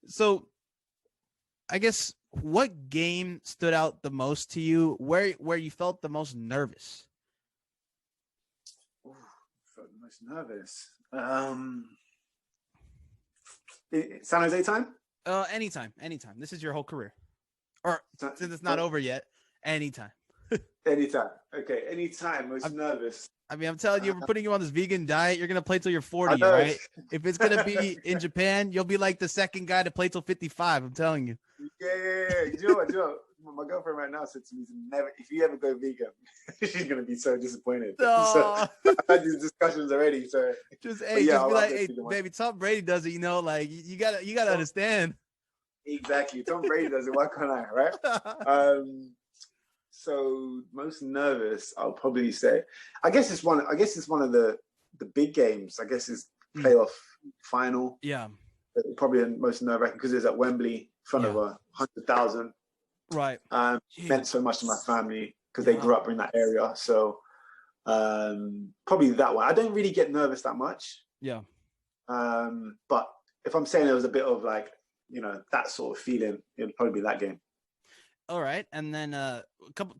So I guess what game stood out the most to you? Where you felt the most nervous? Felt the most nervous. San Jose time? Anytime. This is your whole career. Or since it's not over yet, anytime. Anytime. Okay, anytime. Most nervous. I mean, I'm telling you, we're putting you on this vegan diet. You're gonna play till you're 40, right? If it's gonna be in Japan, you'll be like the second guy to play till 55. I'm telling you. Yeah. You know what? My girlfriend right now said to me, if you ever go vegan, she's gonna be so disappointed. No. So I've had these discussions already. So just be like, hey, baby, Tom Brady does it. Like you gotta understand. Exactly. Tom Brady does it. Why can't I? Right. So most nervous, I'll probably say. I guess it's one of the big games. I guess is playoff final. Yeah. Probably the most nerve-wracking because it's at Wembley in front of 100,000. Right. Meant so much to my family because they grew up in that area. So probably that one. I don't really get nervous that much. Yeah. But if I'm saying there was a bit of like, that sort of feeling, it would probably be that game. All right. And then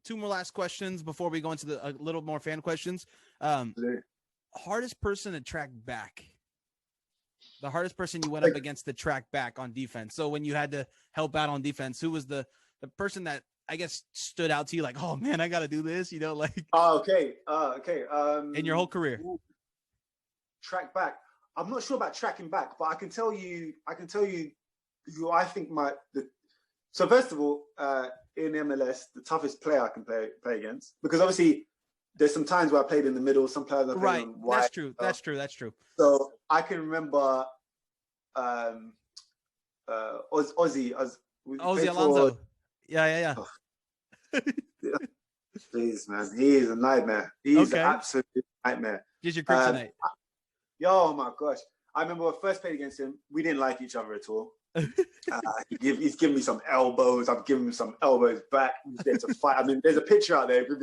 two more last questions before we go into a little more fan questions. Hardest person to track back. The hardest person you went up against to track back on defense. So when you had to help out on defense, who was the person that I guess stood out to you like, oh man, I got to do this, like. Oh, okay. In your whole career. Track back. I'm not sure about tracking back, but I can tell you who I think so first of all, in MLS, the toughest player I can play against, because obviously there's some times where I played in the middle, some players I played on wide. That's true. So I can remember Ozzy Alonso. Yeah. Oh. Please, man, he is a nightmare. He's an absolute nightmare. He's your kryptonite. Oh my gosh. I remember when I first played against him, we didn't like each other at all. He's given me some elbows. I've given him some elbows back. He's there to fight. I mean, there's a picture out there with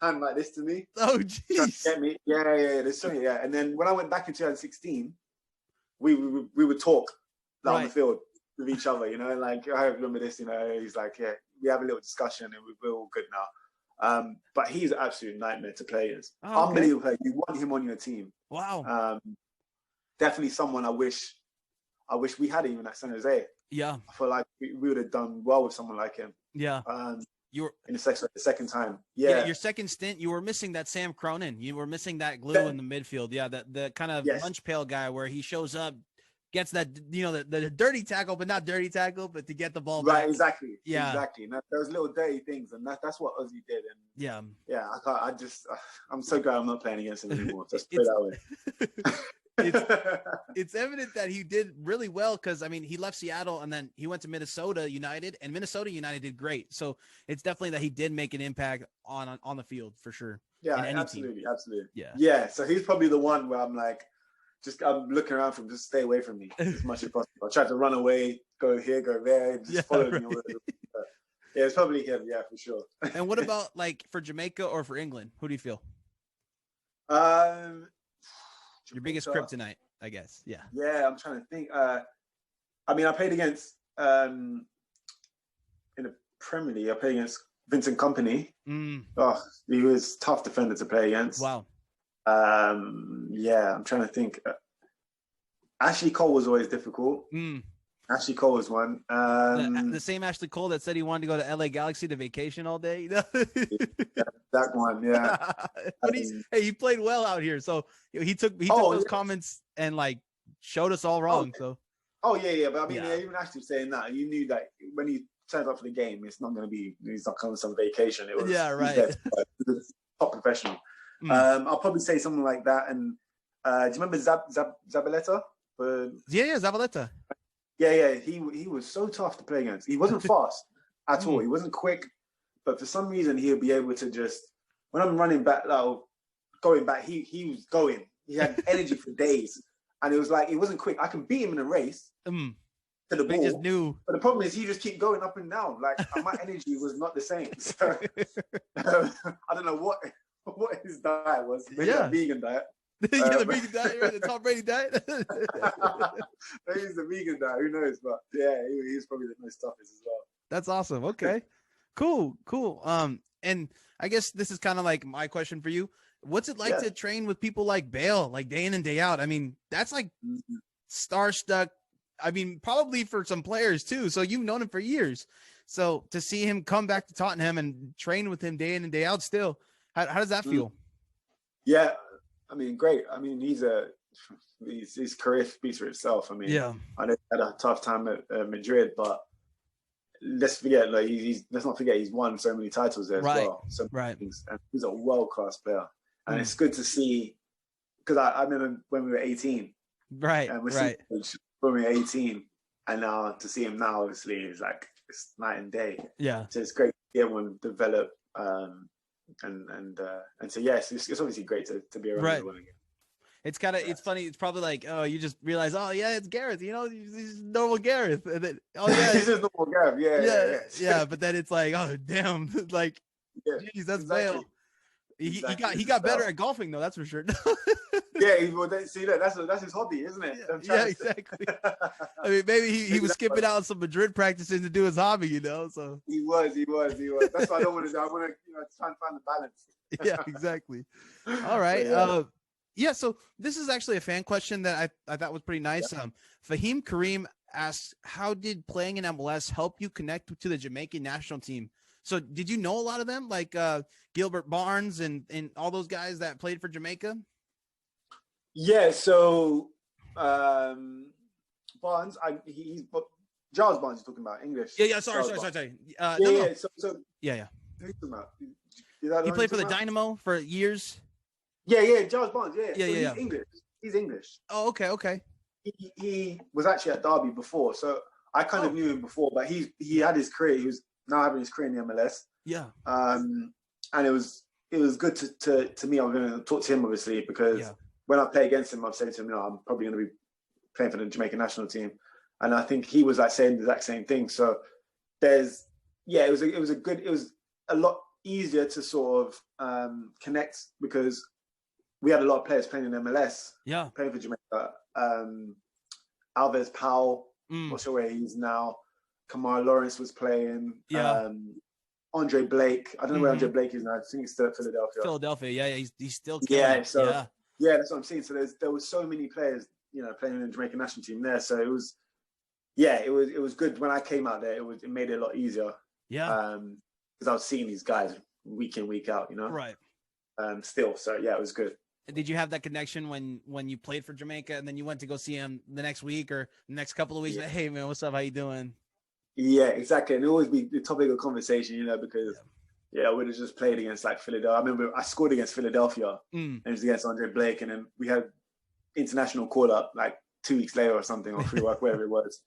hand like this to me. Oh, jeez. Get me? Yeah. And then when I went back in 2016, we would talk on the field with each other, you know, like, I remember this, you know, he's like, yeah, we have a little discussion and we're all good now. But he's an absolute nightmare to play against. Unbelievable player. You want him on your team. Wow. Definitely someone I wish we had even at San Jose. Yeah. I feel like we would have done well with someone like him. Yeah. You were in the second time. Yeah. Your second stint, you were missing that Sam Cronin. You were missing that glue in the midfield. Yeah. The kind of lunch pail guy where he shows up, gets that, you know, the dirty tackle, but not dirty tackle, but to get the ball back. Right. Exactly. Yeah. Exactly. And those little dirty things. And that's what Ozzy did. And I'm so glad I'm not playing against him anymore. Just put it that way. It's evident that he did really well because, I mean, he left Seattle and then he went to Minnesota United, and Minnesota United did great. So it's definitely that he did make an impact on the field for sure. Yeah, absolutely. Yeah. Yeah. So he's probably the one where I'm like, I'm looking around for him, just stay away from me as much as possible. I try to run away, go here, go there, just follow me. Yeah, it's probably him. Yeah, for sure. And what about like for Jamaica or for England? Who do you feel? Your biggest kryptonite, I guess. Yeah. Yeah, I'm trying to think. I mean, I played against in the Premier League. I played against Vincent Kompany. Oh, he was a tough defender to play against. Wow. Yeah, I'm trying to think. Ashley Cole was always difficult. Ashley Cole was one. The same Ashley Cole that said he wanted to go to LA Galaxy to vacation all day. Yeah, that one, yeah. But he played well out here. So he took those comments and like showed us all wrong. But I mean, even Ashley saying that, you knew that when he turns up for the game, it's not going to be, he's not coming on some vacation. It was, he was top professional. I'll probably say something like that. And do you remember Zabaleta? Zabaleta. Yeah, he was so tough to play against. He wasn't fast at all. He wasn't quick, but for some reason he would be able to just, when I'm running back, going back, he was going. He had energy for days, and it was like, he wasn't quick. I can beat him in a race to the ball. Just knew. But the problem is he just keep going up and down. Like my energy was not the same. So I don't know what his diet was. Maybe a vegan diet. The vegan diet, right? The Tom Brady diet. Maybe it's the vegan diet. Who knows? But yeah, he's probably the most toughest as well. That's awesome. Okay, cool. And I guess this is kind of like my question for you. What's it like to train with people like Bale, like day in and day out? I mean, that's like star-stuck. I mean, probably for some players too. So you've known him for years. So to see him come back to Tottenham and train with him day in and day out still, how does that feel? Yeah. I mean, great. I mean, his career speaks for itself. I mean, I know he had a tough time at Madrid, but let's not forget he's won so many titles there as well. Things. And he's a world-class player, and it's good to see, because I remember when we were 18, and when we were 18, and now to see him now, obviously, is like it's night and day. Yeah, so it's great to see everyone develop. And so yes, it's obviously great to be around everyone again. It's kind of it's funny. It's probably like, oh, you just realize, oh yeah, it's Gareth. You know, he's normal Gareth. And then, oh yeah, he's just normal Gareth. Yeah. But then it's like, oh damn, like, geez, that's Bale. He got better at golfing though, that's for sure. That's his hobby, isn't it? Yeah, exactly. I mean, maybe he was skipping out some Madrid practices to do his hobby, you know. So he was. That's what I don't want to do. I want to, try and find the balance. Yeah, exactly. All right. So this is actually a fan question that I thought was pretty nice. Fahim Kareem asks, how did playing in MLS help you connect to the Jamaican national team? So did you know a lot of them, like Gilbert Barnes and all those guys that played for Jamaica? Yeah, so Barnes, he's Giles Barnes. You're talking about English? Yeah. Sorry. So Who you talking about? He played for the Dynamo for years. Yeah, Giles Barnes. Yeah. He's English. He's English. Oh, okay. He was actually at Derby before, so I kind of knew him before. But he had his career. He was now having his career in the MLS. Yeah. And it was good to me. I'm going to talk to him obviously because when I play against him, I've said to him, I'm probably going to be playing for the Jamaican national team, and I think he was saying the exact same thing. So it was a lot easier to sort of connect because we had a lot of players playing in MLS. Yeah. Playing for Jamaica. Alves Powell, not sure where he is now. Kamara Lawrence was playing. Yeah. Andre Blake. I don't know where Andre Blake is now. I think he's still at Philadelphia. Philadelphia, yeah, he's still killing it. Yeah, that's what I'm saying. So there was so many players, playing in the Jamaican national team there. So it was good when I came out there. It made it a lot easier. Yeah. Because I was seeing these guys week in, week out, Right. Still. So yeah, it was good. Did you have that connection when you played for Jamaica and then you went to go see him the next week or the next couple of weeks? Yeah. Hey man, what's up? How you doing? Yeah, exactly. And it always be the topic of conversation, because I would have just played against like Philadelphia. I remember I scored against Philadelphia and it was against Andre Blake, and then we had international call up like 2 weeks later or something, or free work, whatever it was.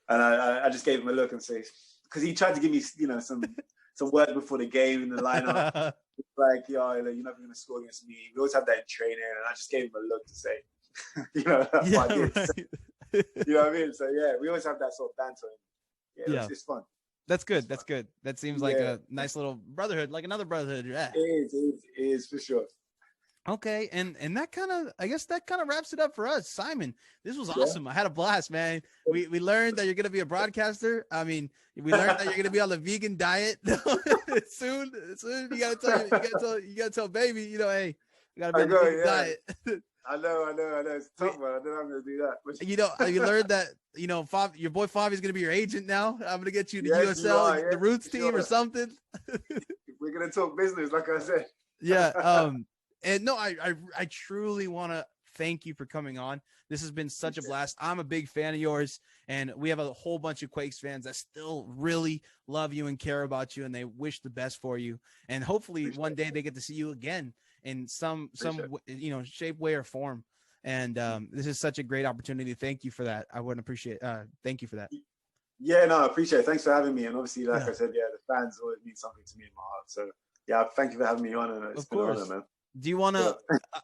And I just gave him a look and say, because he tried to give me, some words before the game in the lineup. Like, you're never going to score against me. We always have that in training, and I just gave him a look to say, that's what I did. Right. You know what I mean? So yeah, we always have that sort of banter. Yeah. It's fun. That's good. That's good. That seems like a nice little brotherhood, like another brotherhood. Yeah. It is for sure. Okay, and that kind of, I guess that kind of wraps it up for us, Simon. This was awesome. I had a blast, man. We learned that you're gonna be a broadcaster. I mean, we learned that you're gonna be on the vegan diet soon. You gotta tell baby, hey, you gotta be on the vegan diet. I know. It's tough, man. I don't know how I'm gonna do that. You learned that, your boy Favi's gonna be your agent now. I'm gonna get you to USL, the Roots team or something. We're gonna talk business, like I said. Yeah. And no, I truly want to thank you for coming on. This has been such a blast. I'm a big fan of yours, and we have a whole bunch of Quakes fans that still really love you and care about you, and they wish the best for you. And hopefully one day they get to see you again in some shape, way, or form. And this is such a great opportunity. Thank you for that. I would appreciate. Thank you for that. Yeah, no, I appreciate it. Thanks for having me. And obviously, like I said, the fans always mean something to me in my heart. So yeah, thank you for having me on. And it's been an honor, man. Do you want to,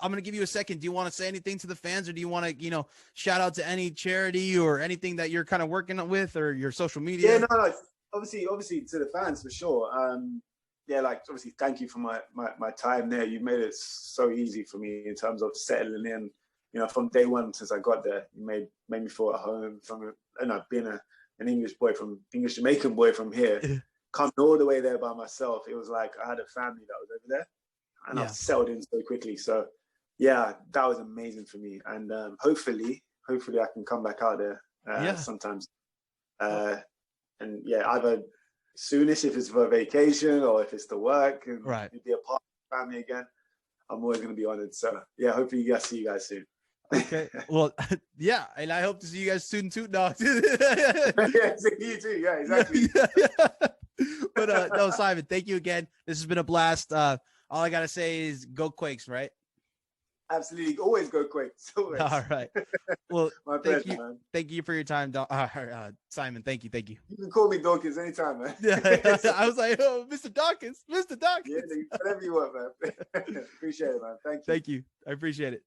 I'm going to give you a second. Do you want to say anything to the fans, or do you want to, shout out to any charity or anything that you're kind of working with, or your social media? Yeah, no, obviously to the fans for sure. Obviously thank you for my time there. You've made it so easy for me in terms of settling in, from day one since I got there. You made me feel at home from, being an English Jamaican boy from here, coming all the way there by myself. It was like I had a family that was over there. And I've settled in so quickly. So, yeah, that was amazing for me. And hopefully I can come back out there sometimes. Either soonish if it's for vacation or if it's to work and be a part of the family again. I'm always going to be honored. So, yeah, hopefully see you guys soon. Okay. Well, yeah, and I hope to see you guys soon too, dog. Yeah, see you too. Yeah, exactly. But no, Simon, thank you again. This has been a blast. All I got to say is go Quakes, right? Absolutely. Always go Quakes. Always. All right. Well, my pleasure, man. Thank you for your time, Simon. Thank you. You can call me Dawkins anytime, man. I was like, oh, Mr. Dawkins. Yeah, whatever you want, man. Appreciate it, man. Thank you. Thank you. I appreciate it.